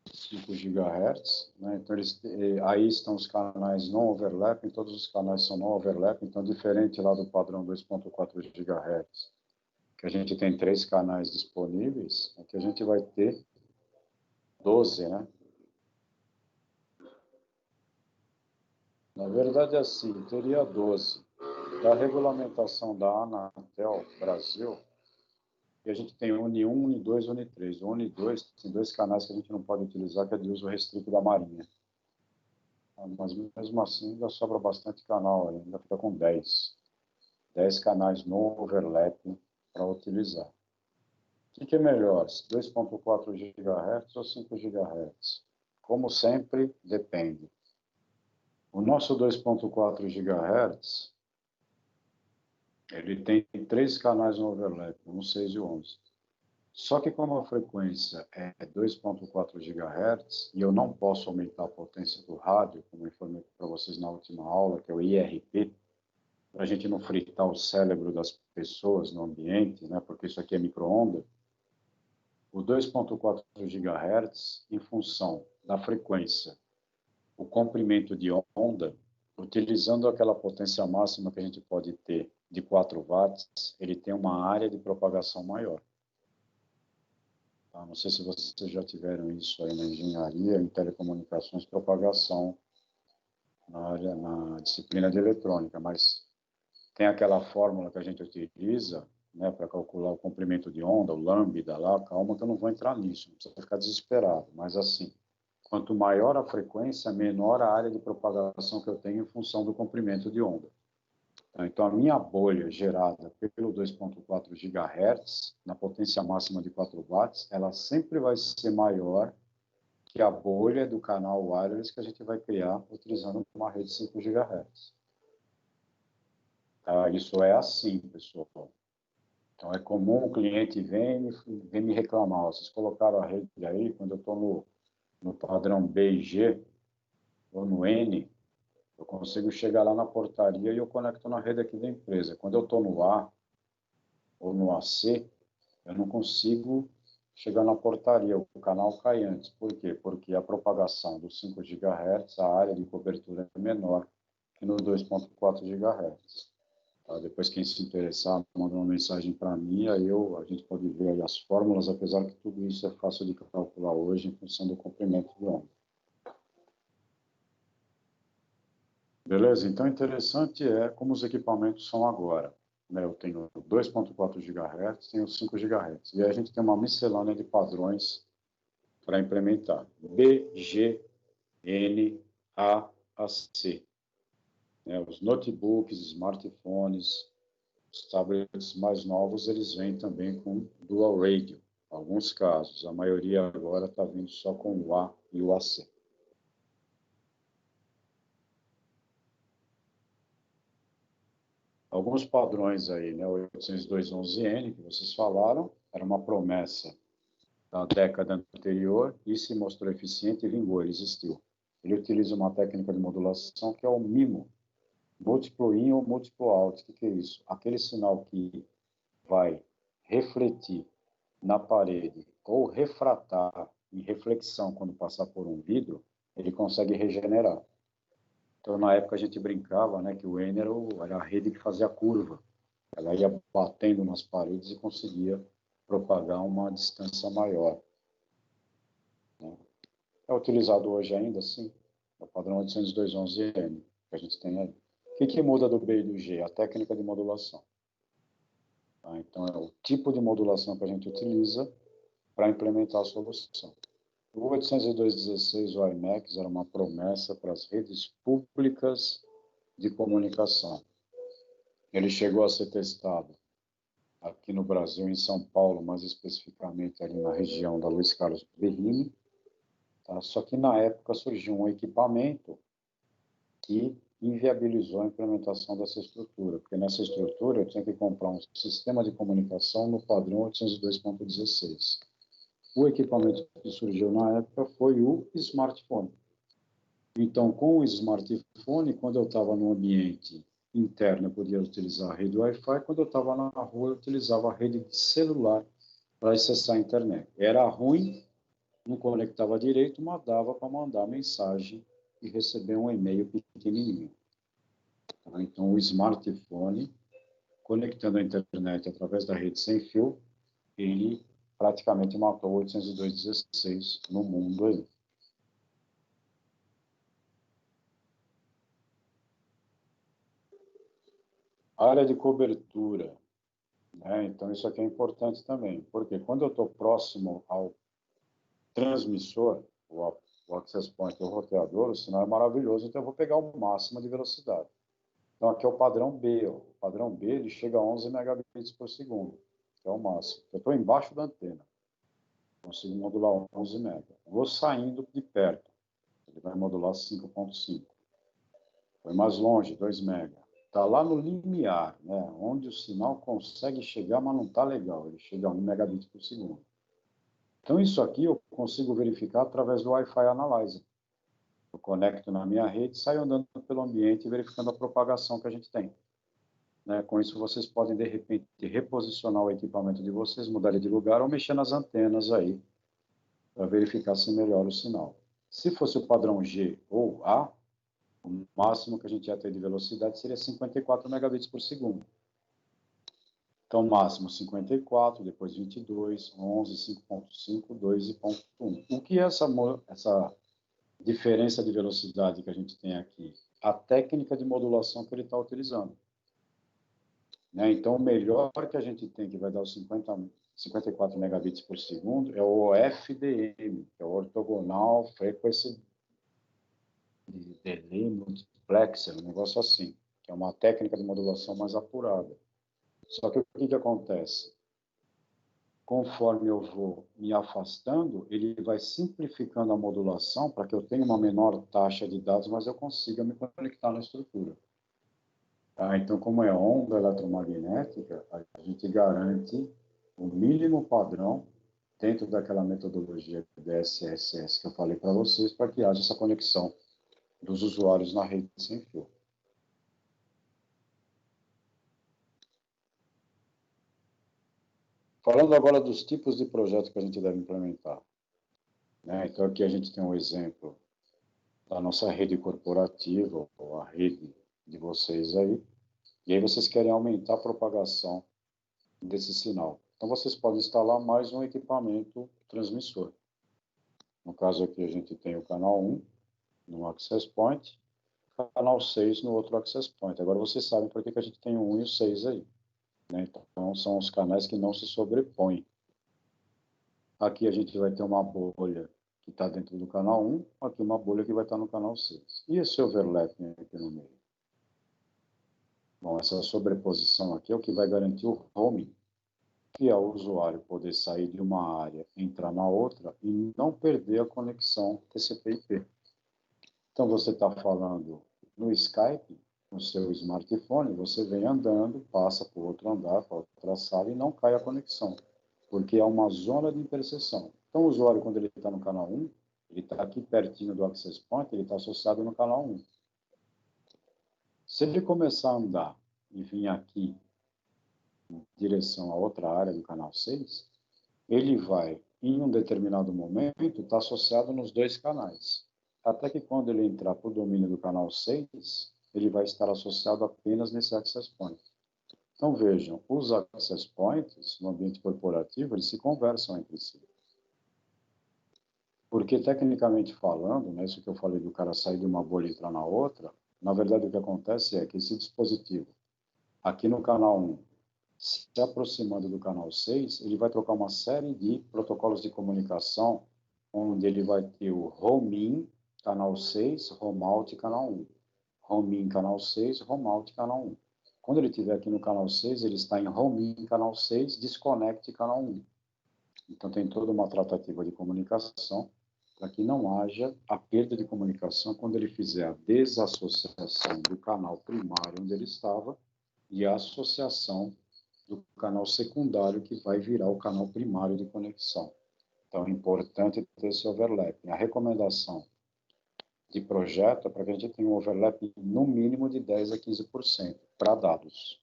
5 GHz, né? Então, aí estão os canais não overlapping, todos os canais são não overlapping, então, diferente lá do padrão 2.4 GHz, que a gente tem 3 canais disponíveis, aqui a gente vai ter 12, né? Na verdade, assim, teria 12. Da regulamentação da Anatel Brasil, e a gente tem Uni 1, Uni 2, Uni 3. O Uni 2 tem 2 canais que a gente não pode utilizar, que é de uso restrito da Marinha. Mas mesmo assim ainda sobra bastante canal, ainda fica com 10. 10 canais no overlap para utilizar. O que é melhor, 2.4 GHz ou 5 GHz? Como sempre, depende. O nosso 2.4 GHz, ele tem 3 canais no overlap, um 6 e 11. Só que como a frequência é 2.4 GHz, e eu não posso aumentar a potência do rádio, como eu informei para vocês na última aula, que é o IRP, para a gente não fritar o cérebro das pessoas no ambiente, né, porque isso aqui é micro-onda, o 2.4 GHz, em função da frequência, o comprimento de onda, utilizando aquela potência máxima que a gente pode ter de 4 watts, ele tem uma área de propagação maior. Tá? Não sei se vocês já tiveram isso aí na engenharia, em telecomunicações, propagação na disciplina de eletrônica, mas tem aquela fórmula que a gente utiliza, né, para calcular o comprimento de onda, o lambda lá, calma que eu não vou entrar nisso, não precisa ficar desesperado, mas assim, quanto maior a frequência, menor a área de propagação que eu tenho em função do comprimento de onda. Então, a minha bolha gerada pelo 2.4 GHz, na potência máxima de 4 watts, ela sempre vai ser maior que a bolha do canal wireless que a gente vai criar utilizando uma rede 5 GHz. Tá? Isso é assim, pessoal. Então, é comum o cliente vem me reclamar, vocês colocaram a rede aí, quando eu estou no padrão B e G, ou no N, eu consigo chegar lá na portaria e eu conecto na rede aqui da empresa. Quando eu estou no A ou no AC, eu não consigo chegar na portaria, o canal cai antes. Por quê? Porque a propagação dos 5 GHz, a área de cobertura é menor que no 2.4 GHz. Tá? Depois, quem se interessar, manda uma mensagem para mim, aí a gente pode ver aí as fórmulas, apesar que tudo isso é fácil de calcular hoje em função do comprimento de onda. Beleza? Então, interessante é como os equipamentos são agora. Né? Eu tenho 2.4 GHz, tenho 5 GHz. E aí a gente tem uma miscelânea de padrões para implementar. B, G, N, A, C. Né? Os notebooks, smartphones, os tablets mais novos, eles vêm também com dual radio. Alguns casos, a maioria agora está vindo só com o A e o AC. Alguns padrões aí, né? 802.11n, que vocês falaram, era uma promessa da década anterior e se mostrou eficiente e vingou, ele existiu. Ele utiliza uma técnica de modulação que é o MIMO, múltiplo in ou múltiplo out. O que é isso? Aquele sinal que vai refletir na parede ou refratar em reflexão quando passar por um vidro, ele consegue regenerar. Então, na época, a gente brincava, né, que o N era a rede que fazia curva. Ela ia batendo nas paredes e conseguia propagar uma distância maior. Né? É utilizado hoje ainda, sim, é o padrão 802.11n que a gente tem aí. O que muda do B e do G? A técnica de modulação. Tá? Então, é o tipo de modulação que a gente utiliza para implementar a solução. O 802.16, o IMAX, era uma promessa para as redes públicas de comunicação. Ele chegou a ser testado aqui no Brasil, em São Paulo, mais especificamente ali na região da Luiz Carlos Berrini. Tá? Só que na época surgiu um equipamento que inviabilizou a implementação dessa estrutura, porque nessa estrutura eu tinha que comprar um sistema de comunicação no padrão 802.16. O equipamento que surgiu na época foi o smartphone. Então, com o smartphone, quando eu estava no ambiente interno, eu podia utilizar a rede Wi-Fi, quando eu estava na rua, eu utilizava a rede de celular para acessar a internet. Era ruim, não conectava direito, mas dava para mandar mensagem e receber um e-mail pequenininho. Tá? Então, o smartphone, conectando a internet através da rede sem fio, ele praticamente matou 802.16 no mundo aí. Área de cobertura. Né? Então, isso aqui é importante também, porque quando eu estou próximo ao transmissor, o access point, o roteador, o sinal é maravilhoso, então eu vou pegar o máximo de velocidade. Então, aqui é o padrão B. Ó. O padrão B ele chega a 11 megabits por segundo, que é o máximo. Eu estou embaixo da antena, consigo modular 11 MB. Vou saindo de perto, ele vai modular 5.5. Foi mais longe, 2 MB. Está lá no limiar, né, onde o sinal consegue chegar, mas não está legal. Ele chega a 1 megabit por segundo. Então, isso aqui eu consigo verificar através do Wi-Fi Analyzer. Eu conecto na minha rede, saio andando pelo ambiente e verificando a propagação que a gente tem. Né? Com isso, vocês podem, de repente, reposicionar o equipamento de vocês, mudar ele de lugar ou mexer nas antenas aí, para verificar se melhora o sinal. Se fosse o padrão G ou A, o máximo que a gente ia ter de velocidade seria 54 megabits por segundo. Então, máximo 54, depois 22, 11, 5.5, 2 e ponto 1. O que é essa diferença de velocidade que a gente tem aqui? A técnica de modulação que ele está utilizando. Né? Então, o melhor que a gente tem, que vai dar os 54 megabits por segundo, é o OFDM, que é o Orthogonal Frequency Delay Multiplexer, um negócio assim, que é uma técnica de modulação mais apurada. Só que o que acontece? Conforme eu vou me afastando, ele vai simplificando a modulação para que eu tenha uma menor taxa de dados, mas eu consiga me conectar na estrutura. Tá? Então, como é onda eletromagnética, a gente garante o mínimo padrão dentro daquela metodologia DSSS que eu falei para vocês, para que haja essa conexão dos usuários na rede sem fio. Falando agora dos tipos de projetos que a gente deve implementar. Né? Então, aqui a gente tem um exemplo da nossa rede corporativa, ou a rede de vocês aí, e aí vocês querem aumentar a propagação desse sinal. Então, vocês podem instalar mais um equipamento transmissor. No caso aqui, a gente tem o canal 1 no Access Point, canal 6 no outro Access Point. Agora, vocês sabem por que a gente tem o 1 e o 6 aí. Né? Então, são os canais que não se sobrepõem. Aqui a gente vai ter uma bolha que está dentro do canal 1, aqui uma bolha que vai estar no canal 6. E esse overlapping aqui no meio? Bom, essa sobreposição aqui é o que vai garantir o roaming, que é o usuário poder sair de uma área, entrar na outra e não perder a conexão TCP/IP. Então, você está falando no Skype, no seu smartphone, você vem andando, passa por outro andar, para outra sala e não cai a conexão, porque é uma zona de interseção. Então, o usuário, quando ele está no canal 1, ele está aqui pertinho do Access Point, ele está associado no canal 1. Se ele começar a andar e vir aqui em direção a outra área do canal 6, ele vai, em um determinado momento, estar associado nos dois canais. Até que quando ele entrar para o domínio do canal 6, ele vai estar associado apenas nesse access point. Então vejam, os access points no ambiente corporativo, eles se conversam entre si. Porque tecnicamente falando, né, isso que eu falei do cara sair de uma bolha e entrar na outra, na verdade o que acontece é que esse dispositivo, aqui no canal 1, se aproximando do canal 6, ele vai trocar uma série de protocolos de comunicação, onde ele vai ter o roam-in, canal 6, roam-out, canal 1. Roam-in, canal 6, roam-out, canal 1. Quando ele estiver aqui no canal 6, ele está em roam-in, canal 6, desconecte, canal 1. Então, tem toda uma tratativa de comunicação para que não haja a perda de comunicação quando ele fizer a desassociação do canal primário onde ele estava e a associação do canal secundário que vai virar o canal primário de conexão. Então, é importante ter esse overlap. A recomendação de projeto é para que a gente tenha um overlap no mínimo de 10 a 15% para dados.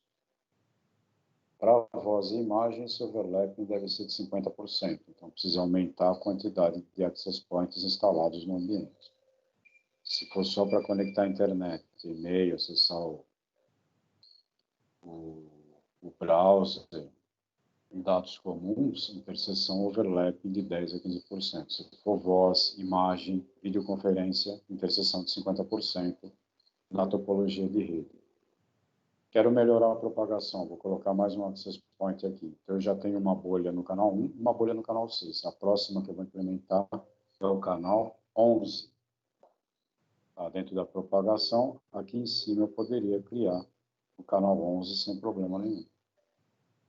Para voz e imagem, esse overlap deve ser de 50%. Então, precisa aumentar a quantidade de access points instalados no ambiente. Se for só para conectar a internet, e-mail, acessar o browser, em dados comuns, interseção overlap de 10 a 15%. Se for voz, imagem, videoconferência, interseção de 50% na topologia de rede. Quero melhorar a propagação, vou colocar mais um access point aqui. Então, eu já tenho uma bolha no canal 1, uma bolha no canal 6. A próxima que eu vou implementar é o canal 11. Tá? Dentro da propagação, aqui em cima eu poderia criar o canal 11 sem problema nenhum.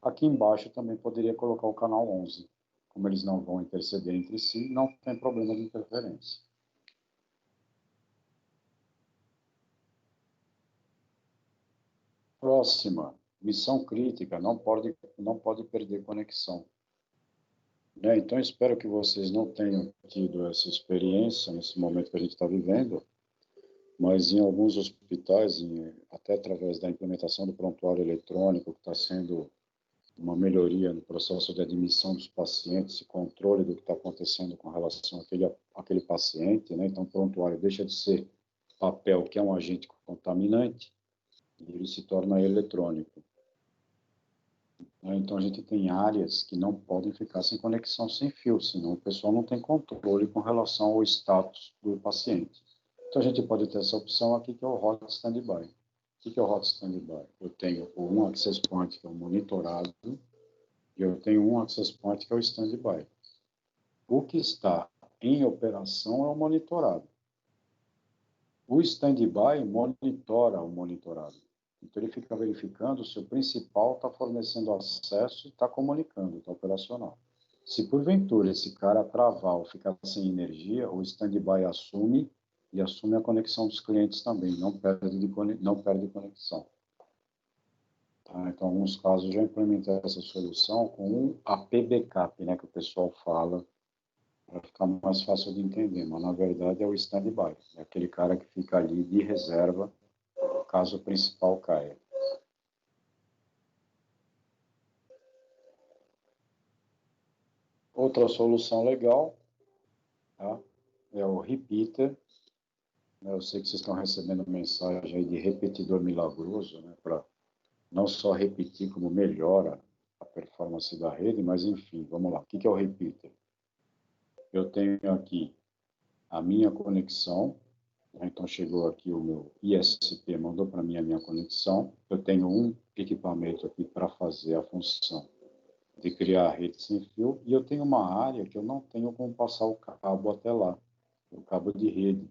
Aqui embaixo também poderia colocar o canal 11. Como eles não vão interceder entre si, não tem problema de interferência. Próxima, missão crítica, não pode perder conexão. Né? Então, espero que vocês não tenham tido essa experiência nesse momento que a gente está vivendo, mas em alguns hospitais, até através da implementação do prontuário eletrônico, que está sendo uma melhoria no processo de admissão dos pacientes e controle do que está acontecendo com relação àquele paciente, né? Então, o prontuário deixa de ser papel, que é um agente contaminante, e ele se torna eletrônico. Né? Então, a gente tem áreas que não podem ficar sem conexão sem fio, senão o pessoal não tem controle com relação ao status do paciente. Então, a gente pode ter essa opção aqui, que é o Hot Standby. O que é o Hot Standby? Eu tenho um Access Point, que é o monitorado, e eu tenho um Access Point, que é o Standby. O que está em operação é o monitorado. O Standby monitora o monitorado. Então, ele fica verificando se o principal está fornecendo acesso e está comunicando, está operacional. Se, porventura, esse cara travar ou ficar sem energia, o Standby assume e assume a conexão dos clientes também, não perde conexão. Tá? Então, em alguns casos, eu já implementei essa solução com um AP Backup, né, que o pessoal fala, para ficar mais fácil de entender, mas na verdade é o standby, é aquele cara que fica ali de reserva caso o principal caia. Outra solução legal, tá, é o repeater. Eu sei que vocês estão recebendo mensagem aí de repetidor milagroso, né, para não só repetir como melhora a performance da rede, mas enfim, vamos lá. O que é o repeater? Eu tenho aqui a minha conexão, né, então chegou aqui o meu ISP, mandou para mim a minha conexão. Eu tenho um equipamento aqui para fazer a função de criar a rede sem fio, e eu tenho uma área que eu não tenho como passar o cabo até lá, o cabo de rede.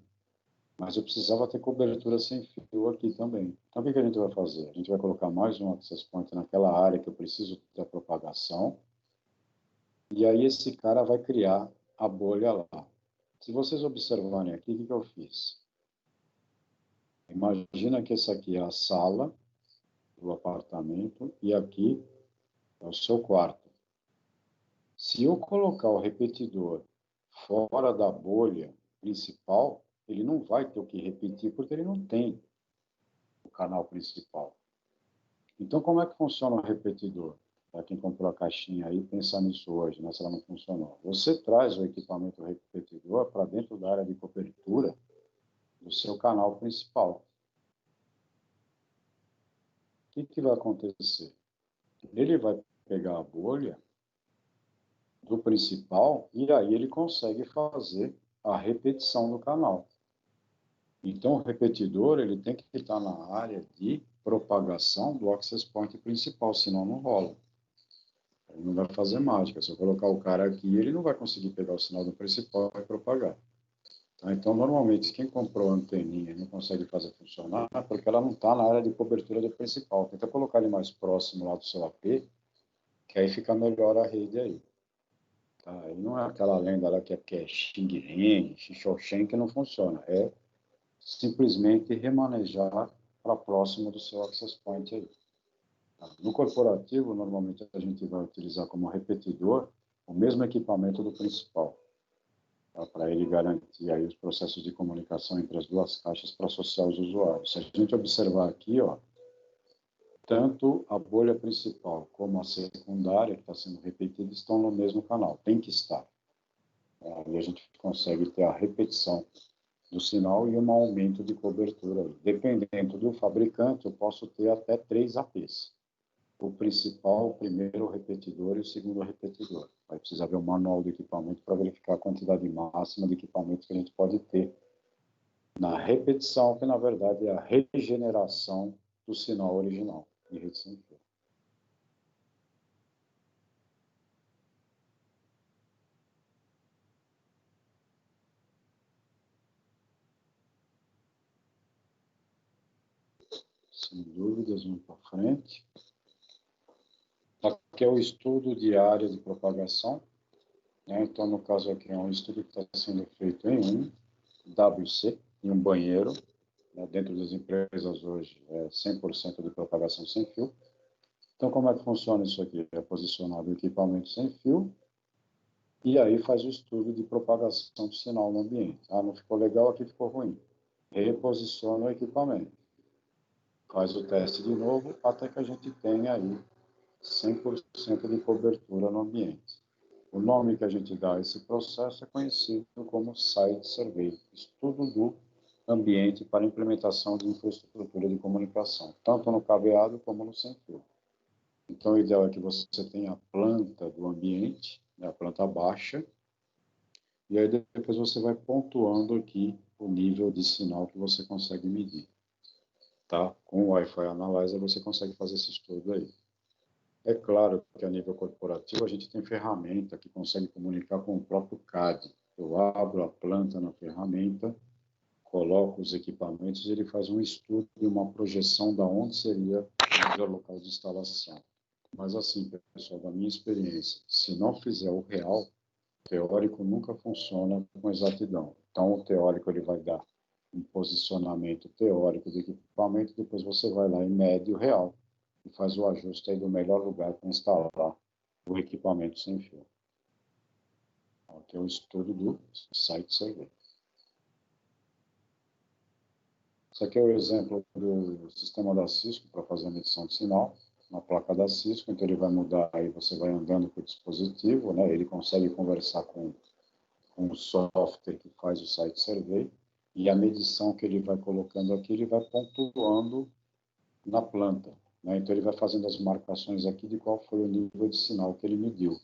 Mas eu precisava ter cobertura sem fio aqui também. Então, o que a gente vai fazer? A gente vai colocar mais um access point naquela área que eu preciso ter a propagação, e aí esse cara vai criar a bolha lá. Se vocês observarem aqui, o que eu fiz? Imagina que essa aqui é a sala do apartamento e aqui é o seu quarto. Se eu colocar o repetidor fora da bolha principal, ele não vai ter o que repetir, porque ele não tem o canal principal. Então, como é que funciona o repetidor? Para quem comprou a caixinha aí, pensa nisso hoje, né, se ela não funcionou. Você traz o equipamento repetidor para dentro da área de cobertura do seu canal principal. O que vai acontecer? Ele vai pegar a bolha do principal e aí ele consegue fazer a repetição do canal. Então, o repetidor ele tem que estar na área de propagação do access point principal, senão não rola. Ele não vai fazer mágica. Se eu colocar o cara aqui, ele não vai conseguir pegar o sinal do principal e propagar. Tá? Então, normalmente, quem comprou a anteninha e não consegue fazer funcionar é porque ela não está na área de cobertura do principal. Tenta colocar ele mais próximo lá do seu AP, que aí fica melhor a rede aí. Tá? E não é aquela lenda lá que é Xing-Ling, Xixoxen, que não funciona. É simplesmente remanejar para próximo do seu access point aí. Tá? No corporativo, normalmente a gente vai utilizar como repetidor o mesmo equipamento do principal, tá? Para ele garantir aí os processos de comunicação entre as duas caixas para associar os usuários. Se a gente observar aqui, ó, tanto a bolha principal como a secundária que está sendo repetida estão no mesmo canal, tem que estar. Aí a gente consegue ter a repetição do sinal e um aumento de cobertura. Dependendo do fabricante, eu posso ter até 3 APs. O principal, o primeiro repetidor e o segundo repetidor. Vai precisar ver o manual do equipamento para verificar a quantidade máxima de equipamento que a gente pode ter na repetição, que na verdade é a regeneração do sinal original de rede sem fio. Sem dúvidas, vamos para frente. Aqui é o estudo de área de propagação. Né? Então, no caso aqui, é um estudo que está sendo feito em um WC, em um banheiro. Né? Dentro das empresas hoje, é 100% de propagação sem fio. Então, como é que funciona isso aqui? É posicionado o equipamento sem fio e aí faz o estudo de propagação do sinal no ambiente. Ah, não ficou legal, aqui ficou ruim. Reposiciona o equipamento. Faz o teste de novo até que a gente tenha aí 100% de cobertura no ambiente. O nome que a gente dá a esse processo é conhecido como Site Survey, estudo do ambiente para implementação de infraestrutura de comunicação, tanto no cabeado como no sem fio. Então, o ideal é que você tenha a planta do ambiente, né, a planta baixa, e aí depois você vai pontuando aqui o nível de sinal que você consegue medir. Tá? Com o Wi-Fi Analyzer você consegue fazer esse estudo aí. É claro que a nível corporativo a gente tem ferramenta que consegue comunicar com o próprio CAD. Eu abro a planta na ferramenta, coloco os equipamentos e ele faz um estudo e uma projeção da onde seria o melhor local de instalação. Mas assim, pessoal, da minha experiência, se não fizer o real, o teórico nunca funciona com exatidão. Então, o teórico ele vai dar um posicionamento teórico do equipamento, depois você vai lá e mede o real. e faz o ajuste aí do melhor lugar para instalar o equipamento sem fio. Aqui é o estudo do site server. Esse aqui é o exemplo do sistema da Cisco para fazer a medição de sinal na placa da Cisco. Então ele vai mudar, aí você vai andando com o dispositivo, né? Ele consegue conversar com o software que faz o site survey, e a medição que ele vai colocando aqui, ele vai pontuando na planta, né? Então ele vai fazendo as marcações aqui de qual foi o nível de sinal que ele mediu.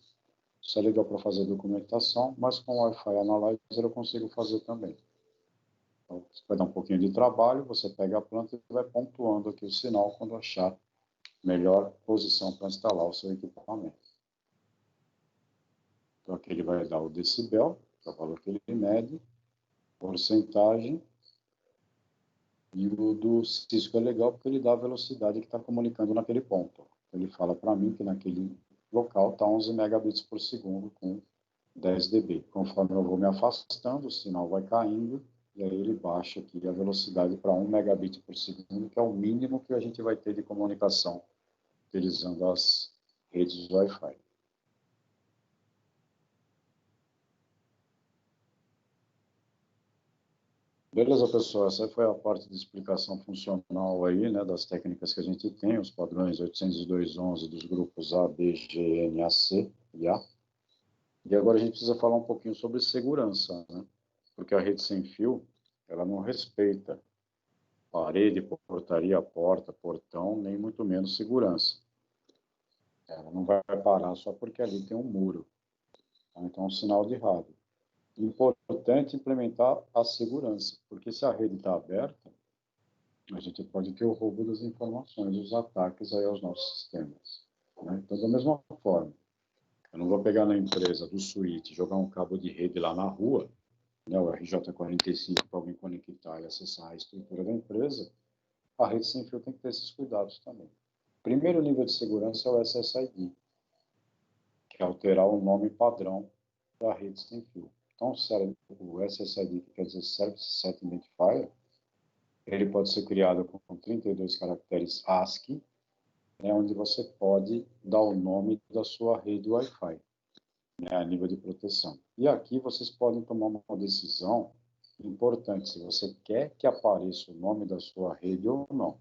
Isso é legal para fazer documentação, mas com o Wi-Fi Analyzer eu consigo fazer também. Então, vai dar um pouquinho de trabalho, você pega a planta e vai pontuando aqui o sinal quando achar melhor posição para instalar o seu equipamento. Então aqui ele vai dar o decibel, que é o valor que ele mede, porcentagem, e o do Cisco é legal porque ele dá a velocidade que está comunicando naquele ponto. Ele fala para mim que naquele local está 11 megabits por segundo com 10 dB. Conforme eu vou me afastando, o sinal vai caindo, e aí ele baixa aqui a velocidade para 1 megabit por segundo, que é o mínimo que a gente vai ter de comunicação utilizando as redes Wi-Fi. Beleza, pessoal, essa foi a parte de explicação funcional aí, né, das técnicas que a gente tem, os padrões 802.11 dos grupos A, B, G, N, A, C e A. E agora a gente precisa falar um pouquinho sobre segurança, né? Porque a rede sem fio, ela não respeita parede, portaria, porta, portão, nem muito menos segurança. Ela não vai parar só porque ali tem um muro. Então, é um sinal de rádio. Importante implementar a segurança, porque se a rede está aberta, a gente pode ter o roubo das informações, os ataques aí aos nossos sistemas, né? Então, da mesma forma, eu não vou pegar na empresa do switch, jogar um cabo de rede lá na rua, né, o RJ45, para alguém conectar e acessar a estrutura da empresa. A rede sem fio tem que ter esses cuidados também. Primeiro nível de segurança é o SSID, que é alterar o nome padrão da rede sem fio. Então, o SSID, que quer dizer Service Set Identifier, ele pode ser criado com 32 caracteres ASCII, né, onde você pode dar o nome da sua rede Wi-Fi, né, a nível de proteção. E aqui vocês podem tomar uma decisão importante, se você quer que apareça o nome da sua rede ou não.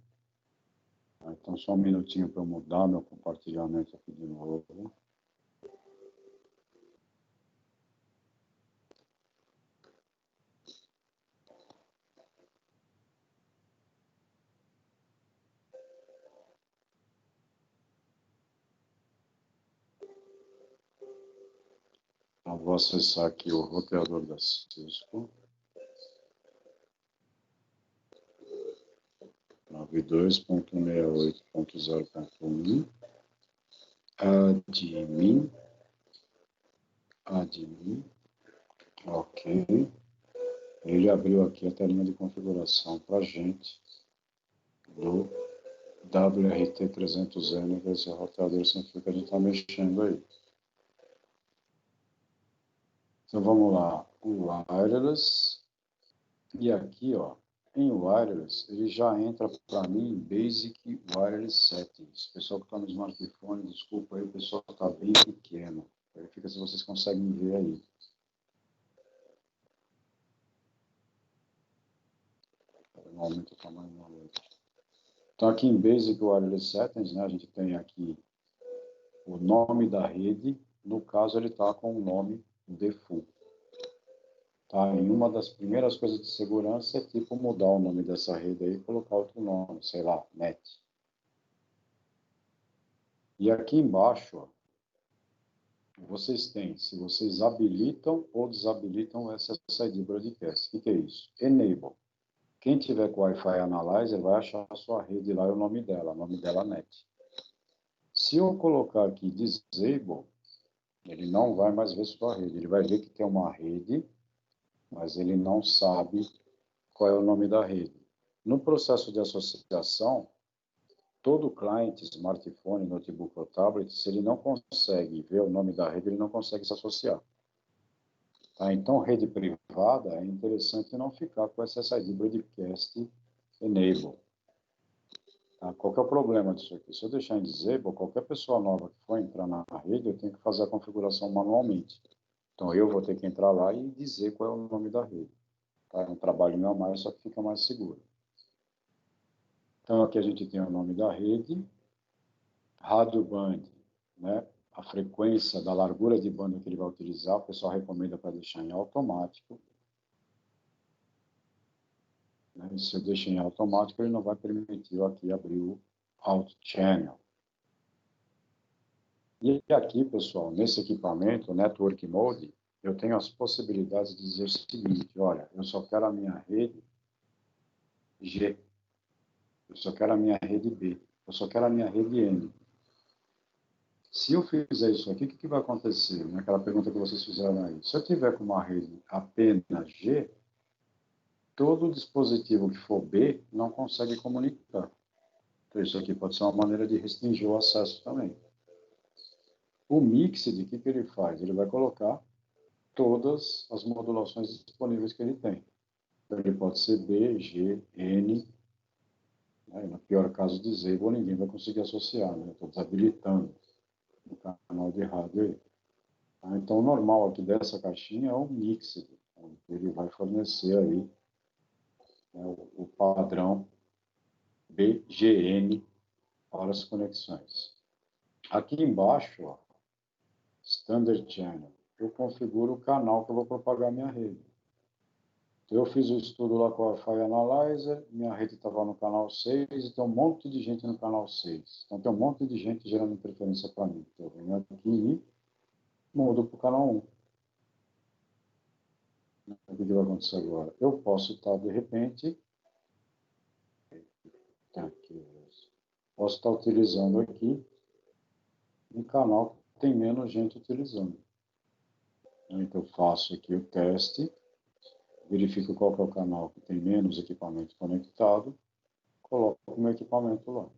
Então, só um minutinho para eu mudar meu compartilhamento aqui de novo. Então, vou acessar aqui o roteador da Cisco. 92.68.0.1. Admin. Ok. Ele abriu aqui a telinha de configuração para a gente do WRT300N, que é esse roteador sem fio que a gente está mexendo aí. Então vamos lá, o wireless, e aqui, ó, em wireless, ele já entra para mim em Basic Wireless Settings. Pessoal que está no smartphone, desculpa aí, o pessoal está bem pequeno. Verifica se vocês conseguem ver aí. Aumenta o tamanho da letra. Então aqui em Basic Wireless Settings, né, a gente tem aqui o nome da rede, no caso ele está com o nome default. Tá? E uma das primeiras coisas de segurança é tipo mudar o nome dessa rede aí e colocar outro nome, sei lá, NET. E aqui embaixo, ó, vocês têm, se vocês habilitam ou desabilitam o SSID Broadcast. O que é isso? Enable. Quem tiver com o Wi-Fi Analyzer vai achar a sua rede lá e o nome dela NET. Se eu colocar aqui Disable, ele não vai mais ver sua rede. Ele vai ver que tem uma rede, mas ele não sabe qual é o nome da rede. No processo de associação, todo cliente, smartphone, notebook ou tablet, se ele não consegue ver o nome da rede, ele não consegue se associar. Tá? Então, rede privada, é interessante não ficar com SSID Broadcast Enable. Tá? Qual que é o problema disso aqui? Se eu deixar em disable, qualquer pessoa nova que for entrar na rede, eu tenho que fazer a configuração manualmente. Então, eu vou ter que entrar lá e dizer qual é o nome da rede. Tá? É um trabalho meu a mais, só que fica mais seguro. Então, aqui a gente tem o nome da rede, rádio band, né? A frequência da largura de banda que ele vai utilizar, o pessoal recomenda para deixar em automático. Né? E se eu deixar em automático, ele não vai permitir eu aqui abrir o Auto Channel. E aqui, pessoal, nesse equipamento, Network Mode, eu tenho as possibilidades de dizer o seguinte: olha, eu só quero a minha rede G, eu só quero a minha rede B, eu só quero a minha rede N. Se eu fizer isso aqui, o que vai acontecer? Aquela pergunta que vocês fizeram aí. Se eu tiver com uma rede apenas G, todo dispositivo que for B não consegue comunicar. Então, isso aqui pode ser uma maneira de restringir o acesso também. O Mixed, o que ele faz? Ele vai colocar todas as modulações disponíveis que ele tem. Então, ele pode ser B, G, N, né? No pior caso, disable, ninguém vai conseguir associar, né? Estou desabilitando o canal de rádio aí. Tá? Então, o normal aqui dessa caixinha é o Mixed, onde ele vai fornecer aí, né, o padrão BGN para as conexões. Aqui embaixo, ó, Standard Channel, eu configuro o canal que eu vou propagar minha rede. Então, eu fiz o estudo lá com a Wi-Fi Analyzer, minha rede estava no canal 6, e tem um monte de gente no canal 6. Então, tem um monte de gente gerando interferência para mim. Então, eu venho aqui e mudo para o canal 1. O que vai acontecer agora? Eu posso estar, de repente, posso estar utilizando aqui um canal que tem menos gente utilizando. Então, eu faço aqui o teste, verifico qual que é o canal que tem menos equipamento conectado, coloco o meu equipamento lá.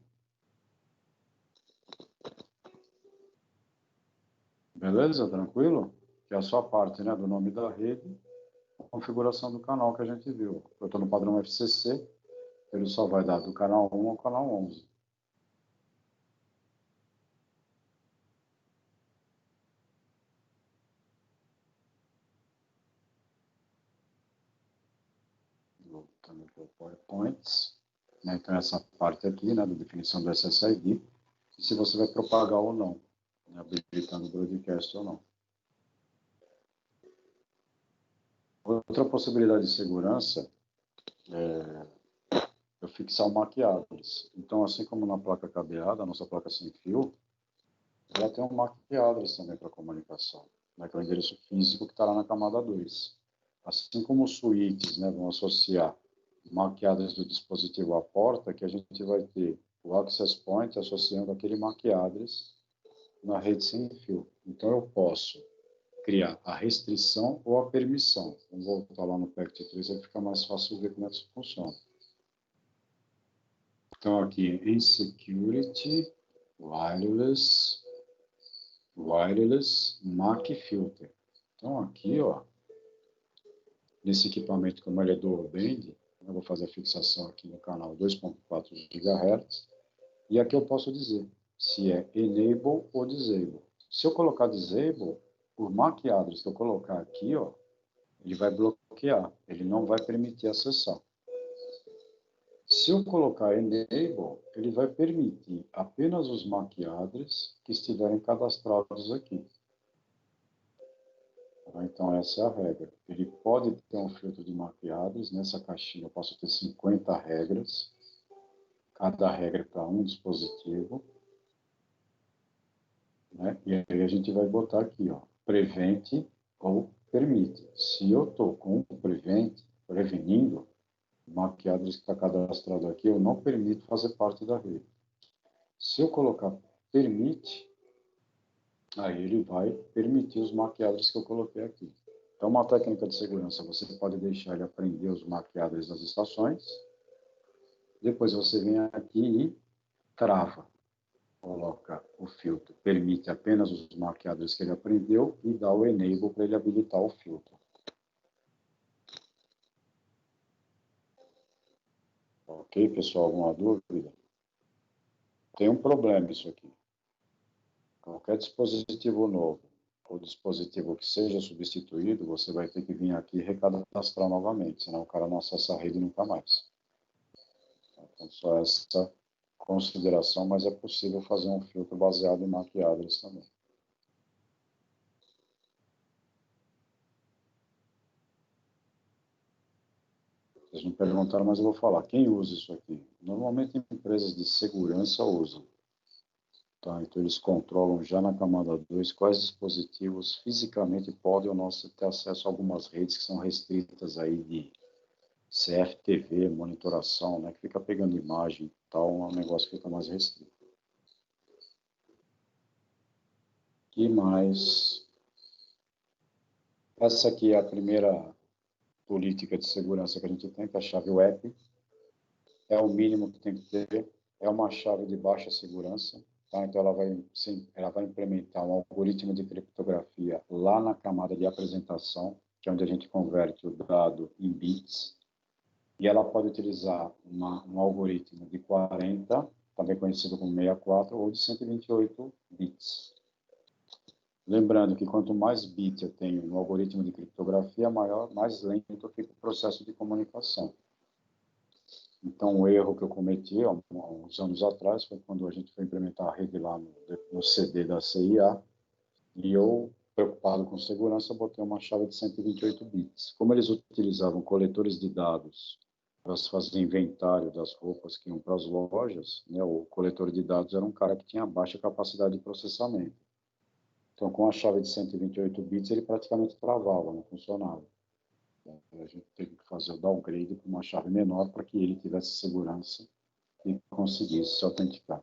Beleza? Tranquilo? Que é a sua parte, né, do nome da rede, a configuração do canal que a gente viu. Eu estou no padrão FCC, ele só vai dar do canal 1 ao canal 11. Voltando para o PowerPoint. Né, então, essa parte aqui, né, da definição do SSID, e se você vai propagar ou não, né, habilitando o broadcast ou não. Outra possibilidade de segurança é eu fixar o MAC address. Então, assim como na placa cabeada, a nossa placa sem fio, ela tem um MAC address também para comunicação, né, que é o endereço físico que está lá na camada 2. Assim como os switches, né, vão associar o MAC address do dispositivo à porta, que a gente vai ter o access point associando aquele MAC address na rede sem fio. Então, eu posso criar a restrição ou a permissão. Vamos voltar lá no PACT 3, aí fica mais fácil de ver como é que isso funciona. Então, aqui em Security, Wireless MAC Filter. Então, aqui, ó, nesse equipamento, como ele é dual band, eu vou fazer a fixação aqui no canal 2.4 GHz, e aqui eu posso dizer se é Enable ou Disable. Se eu colocar Disable, o MAC address que eu colocar aqui, ó, ele vai bloquear, ele não vai permitir acessar. Se eu colocar Enable, ele vai permitir apenas os MAC address que estiverem cadastrados aqui. Então, essa é a regra. Ele pode ter um filtro de MAC address. Nessa caixinha eu posso ter 50 regras. Cada regra para um dispositivo. Né? E aí a gente vai botar aqui, ó, Prevent ou Permite. Se eu estou com o Prevent, prevenindo, o MAC address que está cadastrado aqui, eu não permito fazer parte da rede. Se eu colocar Permite, aí ele vai permitir os MAC address que eu coloquei aqui. Então, uma técnica de segurança, você pode deixar ele aprender os MAC address das estações, depois você vem aqui e trava, coloca o filtro, permite apenas os MAC address que ele aprendeu e dá o enable para ele habilitar o filtro. Ok, pessoal, alguma dúvida? tem um problema isso aqui. Qualquer dispositivo novo, ou dispositivo que seja substituído, você vai ter que vir aqui e recadastrar novamente, senão o cara não acessa a rede nunca mais. Então, só essa consideração, mas é possível fazer um filtro baseado em MAC address também. Vocês não perguntaram, mas eu vou falar. Quem usa isso aqui? Normalmente empresas de segurança usam. Tá? Então eles controlam já na camada 2 quais dispositivos fisicamente podem ou não ter acesso a algumas redes que são restritas aí de CFTV, monitoração, né, que fica pegando imagem e tal, um negócio que fica mais restrito. E mais? Essa aqui é a primeira política de segurança que a gente tem, que é a chave web. É o mínimo que tem que ter. É uma chave de baixa segurança. Tá? Então, ela vai implementar um algoritmo de criptografia lá na camada de apresentação, que é onde a gente converte o dado em bits. E ela pode utilizar um algoritmo de 40, também conhecido como 64, ou de 128 bits. Lembrando que quanto mais bits eu tenho no algoritmo de criptografia, mais lento fica o processo de comunicação. Então, o erro que eu cometi há uns anos atrás foi quando a gente foi implementar a rede lá no CD da CIA, e eu, preocupado com segurança, botei uma chave de 128 bits. Como eles utilizavam coletores de dados para fazer inventário das roupas que iam para as lojas, né, o coletor de dados era um cara que tinha baixa capacidade de processamento. Então, com a chave de 128 bits, ele praticamente travava, não funcionava. A gente teve que fazer o downgrade para uma chave menor para que ele tivesse segurança e conseguisse se autenticar.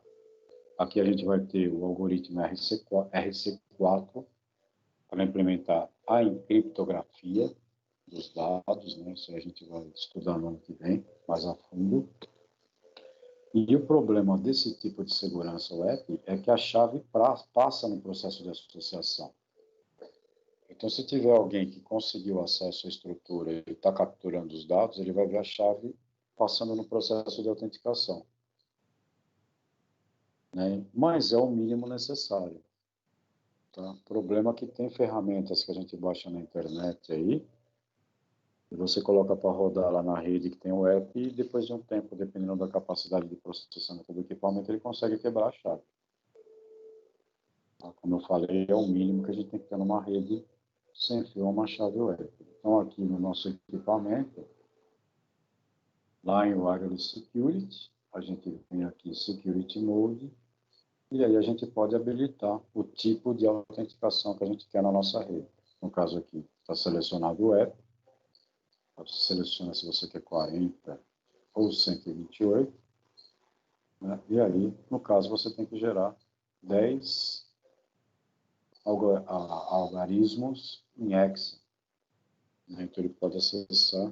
Aqui a gente vai ter o algoritmo RC4 para implementar a encriptografia dos dados, né? Isso a gente vai estudar no ano que vem, mais a fundo. E o problema desse tipo de segurança web é que a chave passa no processo de associação. Então, se tiver alguém que conseguiu acesso à estrutura e está capturando os dados, ele vai ver a chave passando no processo de autenticação. Né? Mas é o mínimo necessário. Tá? O problema é que tem ferramentas que a gente baixa na internet aí, e você coloca para rodar lá na rede que tem o app, e depois de um tempo, dependendo da capacidade de processamento do equipamento, ele consegue quebrar a chave. Tá? Como eu falei, é o mínimo que a gente tem que ter numa rede sem fio, uma chave web. Então, aqui no nosso equipamento, lá em Wireless Security, a gente vem aqui Security Mode, e aí a gente pode habilitar o tipo de autenticação que a gente quer na nossa rede. No caso aqui, está selecionado o app, você seleciona se você quer 40 ou 128, né? E aí, no caso, você tem que gerar 10 algarismos em hexa. Então, ele pode acessar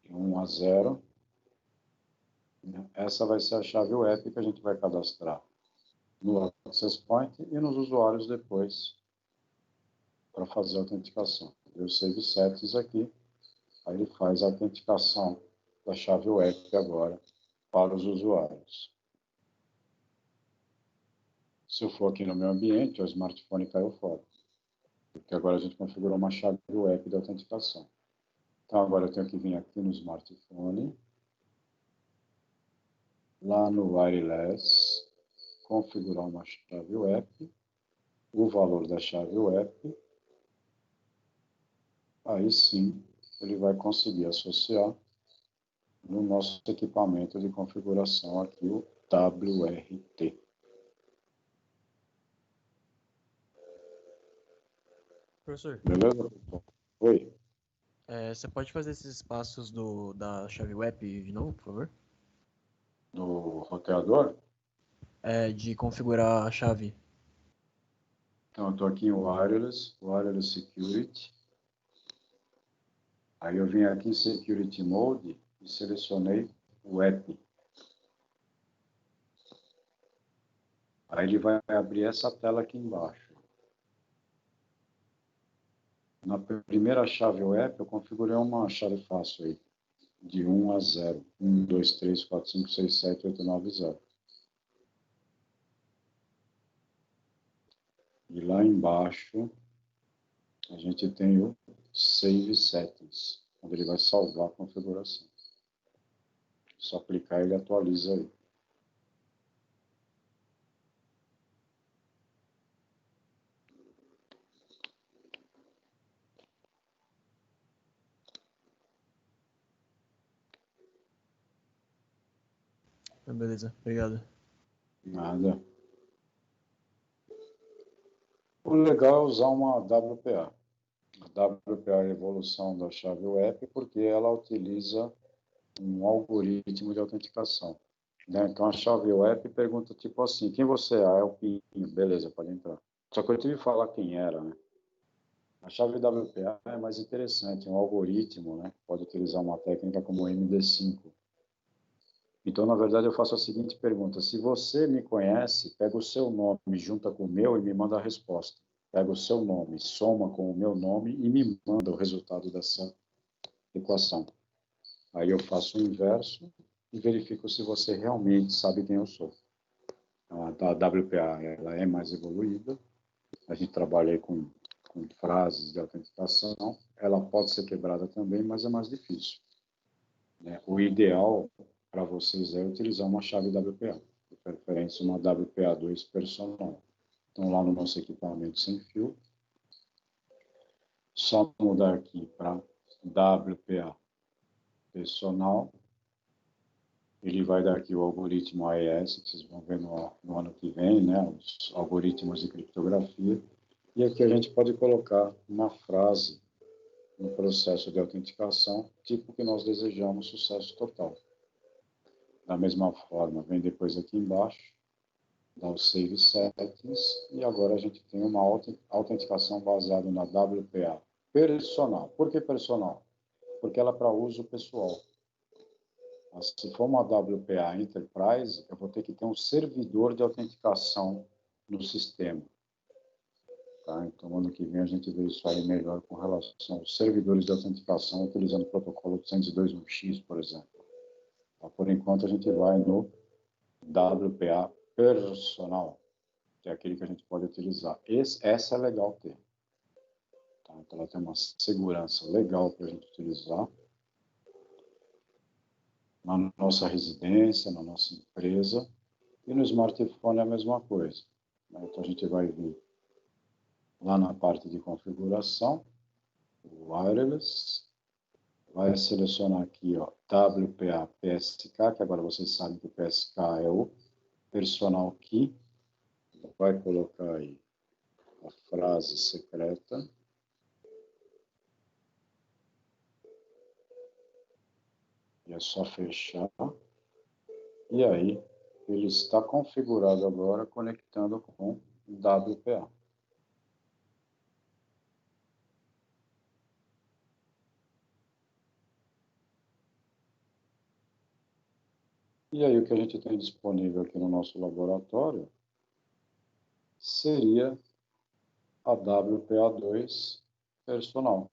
de 1 a 0. Essa vai ser a chave web que a gente vai cadastrar no Access Point e nos usuários depois para fazer a autenticação. Eu save settings aqui, aí ele faz a autenticação da chave web agora para os usuários. Se eu for aqui no meu ambiente, o smartphone caiu fora, porque agora a gente configurou uma chave web de autenticação. Então agora eu tenho que vir aqui no smartphone, lá no wireless, configurar uma chave web, o valor da chave web, aí sim ele vai conseguir associar no nosso equipamento de configuração aqui o WRT. Professor, Beleza? Oi. você pode fazer esses passos da chave web de novo, por favor? Do roteador? De configurar a chave. Então, eu estou aqui em Wireless Security. Aí eu vim aqui em Security Mode e selecionei o app. Aí ele vai abrir essa tela aqui embaixo. Na primeira chave web, eu configurei uma chave fácil aí. de 1 a 0. 1, 2, 3, 4, 5, 6, 7, 8, 9, 0. E lá embaixo, a gente tem o Save Settings, onde ele vai salvar a configuração. Só clicar e ele atualiza aí. Beleza, obrigado. Nada. O legal é usar uma WPA. A WPA é a evolução da chave web, porque ela utiliza um algoritmo de autenticação. Né? Então, a chave web pergunta tipo assim, quem você é? É o Pinho. Beleza, pode entrar. Só que eu tive que falar quem era, né? A chave WPA é mais interessante, é um algoritmo, né? Pode utilizar uma técnica como o MD5. Então, na verdade, eu faço a seguinte pergunta: se você me conhece, pega o seu nome, junta com o meu e me manda a resposta. Pega o seu nome, soma com o meu nome e me manda o resultado dessa equação. Aí eu faço o inverso e verifico se você realmente sabe quem eu sou. Então, a WPA ela é mais evoluída. A gente trabalha aí com frases de autenticação. Ela pode ser quebrada também, mas é mais difícil. Né? O ideal para vocês é utilizar uma chave WPA, de preferência uma WPA2 personal. Então, lá no nosso equipamento sem fio, só mudar aqui para WPA personal. Ele vai dar aqui o algoritmo AES, que vocês vão ver no ano que vem, né? Os algoritmos de criptografia. E aqui a gente pode colocar uma frase no processo de autenticação, tipo que nós desejamos sucesso total. Da mesma forma, vem depois aqui embaixo, dá o Save Settings, e agora a gente tem uma autenticação baseada na WPA personal. Por que personal? Porque ela é para uso pessoal. Mas se for uma WPA Enterprise, eu vou ter que ter um servidor de autenticação no sistema. Tá? Então, ano que vem a gente vê isso aí melhor com relação aos servidores de autenticação utilizando o protocolo 802.1x, por exemplo. Tá? Por enquanto, a gente vai no WPA personal, que é aquele que a gente pode utilizar. Essa é legal ter. Tá? Então, ela tem uma segurança legal para a gente utilizar na nossa residência, na nossa empresa, e no smartphone é a mesma coisa. Né? Então, a gente vai vir lá na parte de configuração, wireless, vai selecionar aqui, ó, WPA PSK, que agora vocês sabem que o PSK é o personal key, vai colocar aí a frase secreta, e é só fechar, e aí ele está configurado agora conectando com WPA. E aí o que a gente tem disponível aqui no nosso laboratório seria a WPA2 personal,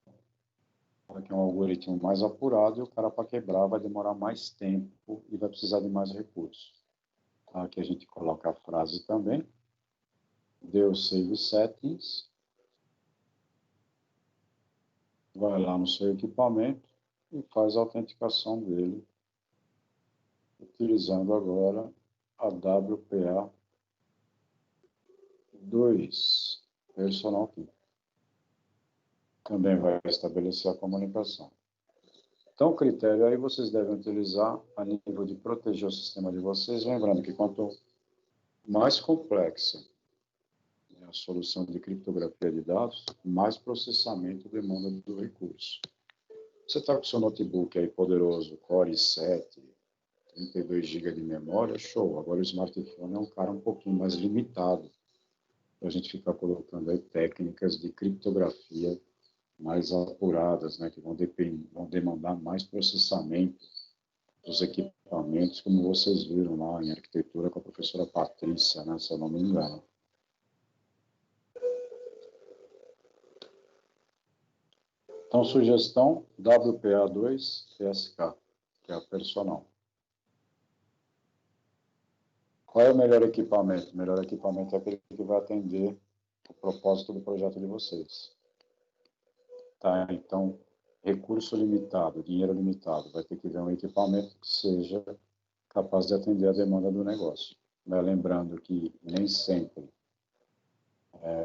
que é um algoritmo mais apurado e o cara para quebrar vai demorar mais tempo e vai precisar de mais recursos. Tá? Aqui a gente coloca a frase também, deu Save Settings, vai lá no seu equipamento e faz a autenticação dele, utilizando agora a WPA2 Personal Key. Também vai estabelecer a comunicação. Então, o critério aí vocês devem utilizar a nível de proteger o sistema de vocês, lembrando que quanto mais complexa é a solução de criptografia de dados, mais processamento demanda do recurso. Você está com o seu notebook aí poderoso, Core i7, 32 GB de memória, show. Agora o smartphone é um cara um pouquinho mais limitado para a gente ficar colocando aí técnicas de criptografia mais apuradas, né, que vão demandar mais processamento dos equipamentos, como vocês viram lá em arquitetura com a professora Patrícia, né, se eu não me engano. Então, sugestão WPA2 PSK. que é a personal. Qual é o melhor equipamento? O melhor equipamento é aquele que vai atender o propósito do projeto de vocês. Tá? Então, recurso limitado, dinheiro limitado, vai ter que ver um equipamento que seja capaz de atender a demanda do negócio. Mas lembrando que nem sempre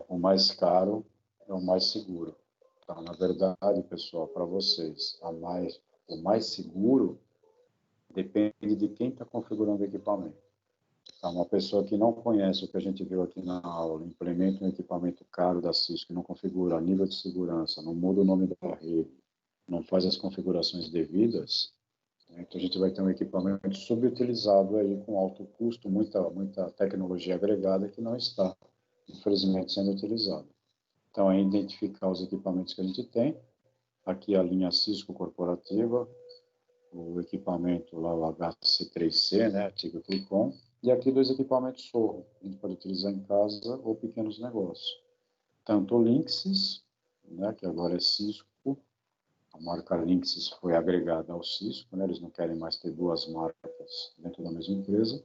o mais caro é o mais seguro. Tá? Na verdade, pessoal, para vocês, o mais seguro depende de quem está configurando o equipamento. Tá? Uma pessoa que não conhece o que a gente viu aqui na aula, implementa um equipamento caro da Cisco, não configura a nível de segurança, não muda o nome da rede, não faz as configurações devidas, né? Então a gente vai ter um equipamento subutilizado aí com alto custo, muita tecnologia agregada que não está, infelizmente, sendo utilizada. Então é identificar os equipamentos que a gente tem, aqui a linha Cisco corporativa, o equipamento lá, o HC3C, né, antigo Tricom, e aqui 2 equipamentos Sorro, a gente pode utilizar em casa ou pequenos negócios. Tanto o Linksys, né, que agora é Cisco, a marca Linksys foi agregada ao Cisco, né, eles não querem mais ter 2 marcas dentro da mesma empresa,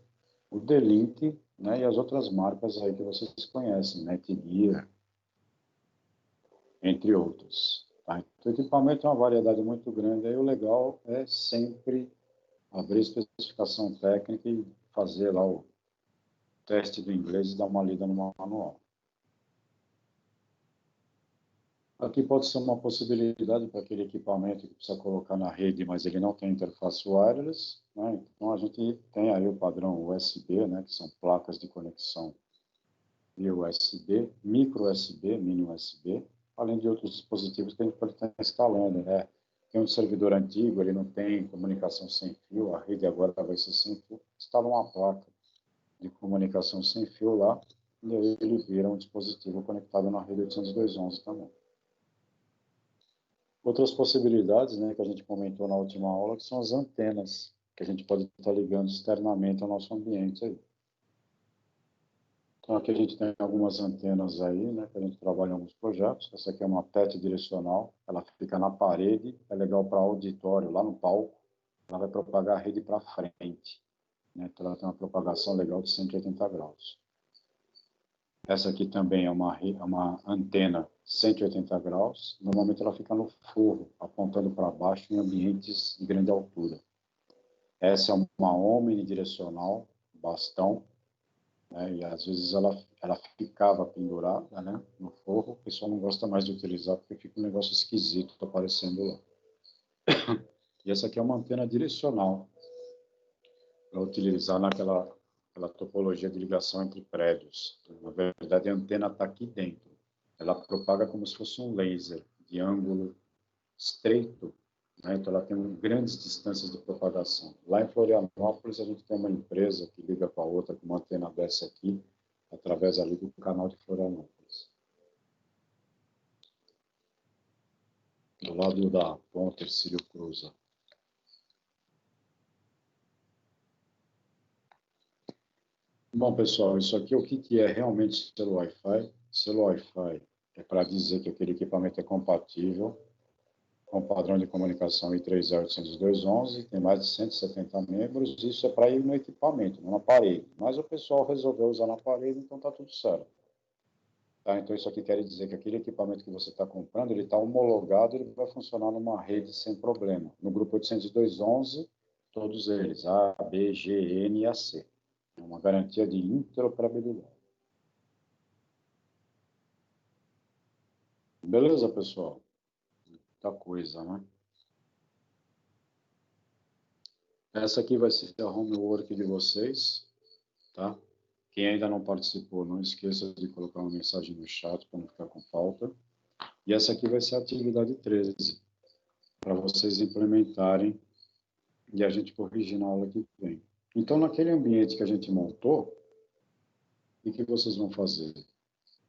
o D-Link, né, e as outras marcas aí que vocês conhecem, Netgear, entre outros. Tá? Então, o equipamento é uma variedade muito grande, aí o legal é sempre abrir a especificação técnica e fazer lá o teste do inglês e dar uma lida no manual. Aqui pode ser uma possibilidade para aquele equipamento que precisa colocar na rede, mas ele não tem interface wireless, né? Então a gente tem aí o padrão USB, né, que são placas de conexão via USB, micro USB, mini USB, além de outros dispositivos que a gente pode estar instalando, né? Tem um servidor antigo, ele não tem comunicação sem fio, a rede agora vai ser sem fio, instala uma placa de comunicação sem fio lá, e aí ele vira um dispositivo conectado na rede 802.11 também. Outras possibilidades, né, que a gente comentou na última aula, que são as antenas, que a gente pode estar ligando externamente ao nosso ambiente aí. Então, aqui a gente tem algumas antenas aí, né, que a gente trabalha em alguns projetos. Essa aqui é uma PET direcional, ela fica na parede, é legal para auditório, lá no palco, ela vai propagar a rede para frente, né, então ela tem uma propagação legal de 180 graus. Essa aqui também é uma antena 180 graus, normalmente ela fica no forro, apontando para baixo em ambientes de grande altura. Essa é uma omnidirecional, bastão, né, e às vezes ela ficava pendurada, né, no forro, o pessoal não gosta mais de utilizar porque fica um negócio esquisito aparecendo lá. E essa aqui é uma antena direcional, para utilizar naquela topologia de ligação entre prédios. Na verdade, a antena está aqui dentro. Ela propaga como se fosse um laser de ângulo estreito, né? Então ela tem grandes distâncias de propagação. Lá em Florianópolis, a gente tem uma empresa que liga com a outra com uma antena dessa aqui, através ali do canal de Florianópolis. Do lado da ponte Ercílio Cruz. Bom, pessoal, isso aqui o que é realmente selo Wi-Fi? Selo Wi-Fi é para dizer que aquele equipamento é compatível com o padrão de comunicação I3E802.11, tem mais de 170 membros, isso é para ir no equipamento, não na parede. Mas o pessoal resolveu usar na parede, então está tudo certo. Tá? Então isso aqui quer dizer que aquele equipamento que você está comprando, ele está homologado, ele vai funcionar numa rede sem problema. No grupo 802.11, todos eles, A, B, G, N e AC. É uma garantia de interoperabilidade. Beleza, pessoal? Muita coisa, né? Essa aqui vai ser a homework de vocês, tá? Quem ainda não participou, não esqueça de colocar uma mensagem no chat para não ficar com falta. E essa aqui vai ser a atividade 13, para vocês implementarem e a gente corrigir na aula que vem. Então, naquele ambiente que a gente montou, o que vocês vão fazer?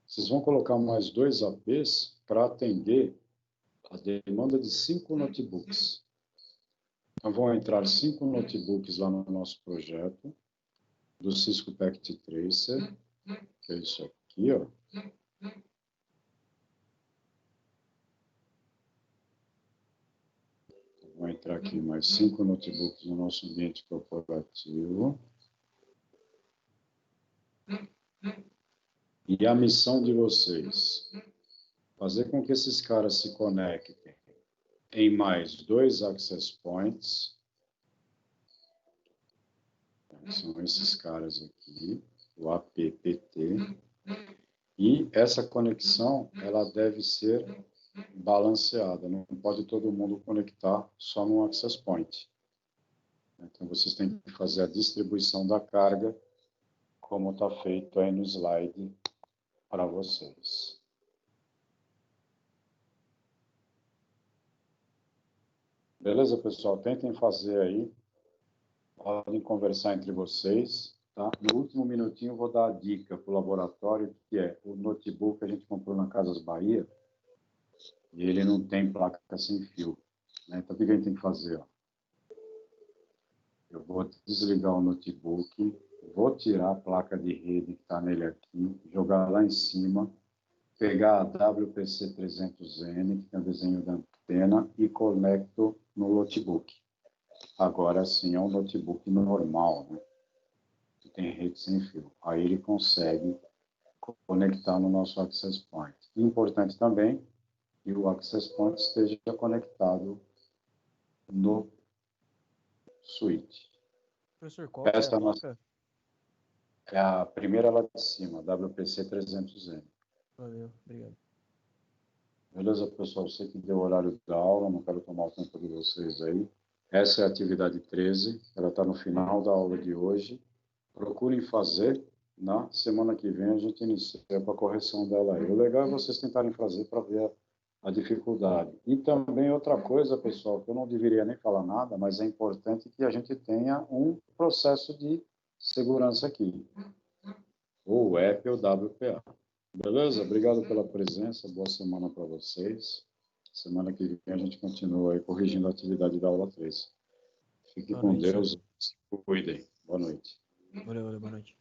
Vocês vão colocar mais 2 APs para atender a demanda de 5 notebooks. Então, vão entrar 5 notebooks lá no nosso projeto, do Cisco Packet Tracer, que é isso aqui, ó. Tá Vou entrar aqui mais 5 notebooks no nosso ambiente corporativo. E a missão de vocês, fazer com que esses caras se conectem em mais 2 access points. São esses caras aqui, o APPT. E essa conexão, ela deve ser balanceada. Não pode todo mundo conectar só num access point. Então, vocês têm que fazer a distribuição da carga, como está feito aí no slide para vocês. Beleza, pessoal? Tentem fazer aí. Podem conversar entre vocês. Tá? No último minutinho, eu vou dar a dica para o laboratório, que é o notebook que a gente comprou na Casas Bahia, e ele não tem placa sem fio. Né? Então, o que a gente tem que fazer? Ó? Eu vou desligar o notebook, vou tirar a placa de rede que está nele aqui, jogar lá em cima, pegar a WPC300N, que tem o desenho da antena, e conecto no notebook. Agora sim, é um notebook normal, né? Que tem rede sem fio. Aí ele consegue conectar no nosso access point. Importante também que o access point esteja conectado no switch. Professor, qual que é a placa? É a primeira lá de cima, WPC300N. Valeu, obrigado. Beleza, pessoal? Eu sei que deu o horário da aula, não quero tomar o tempo de vocês aí. Essa é a atividade 13, ela está no final da aula de hoje. Procurem fazer, na semana que vem a gente inicia com a correção dela aí. O legal é vocês tentarem fazer para ver a dificuldade. E também outra coisa, pessoal, que eu não deveria nem falar nada, mas é importante que a gente tenha um processo de segurança aqui, ou WEP ou WPA. Beleza? Obrigado pela presença, boa semana para vocês. Semana que vem a gente continua aí corrigindo a atividade da aula 13. Fique com Deus, se cuidem. Boa noite. Valeu, boa noite.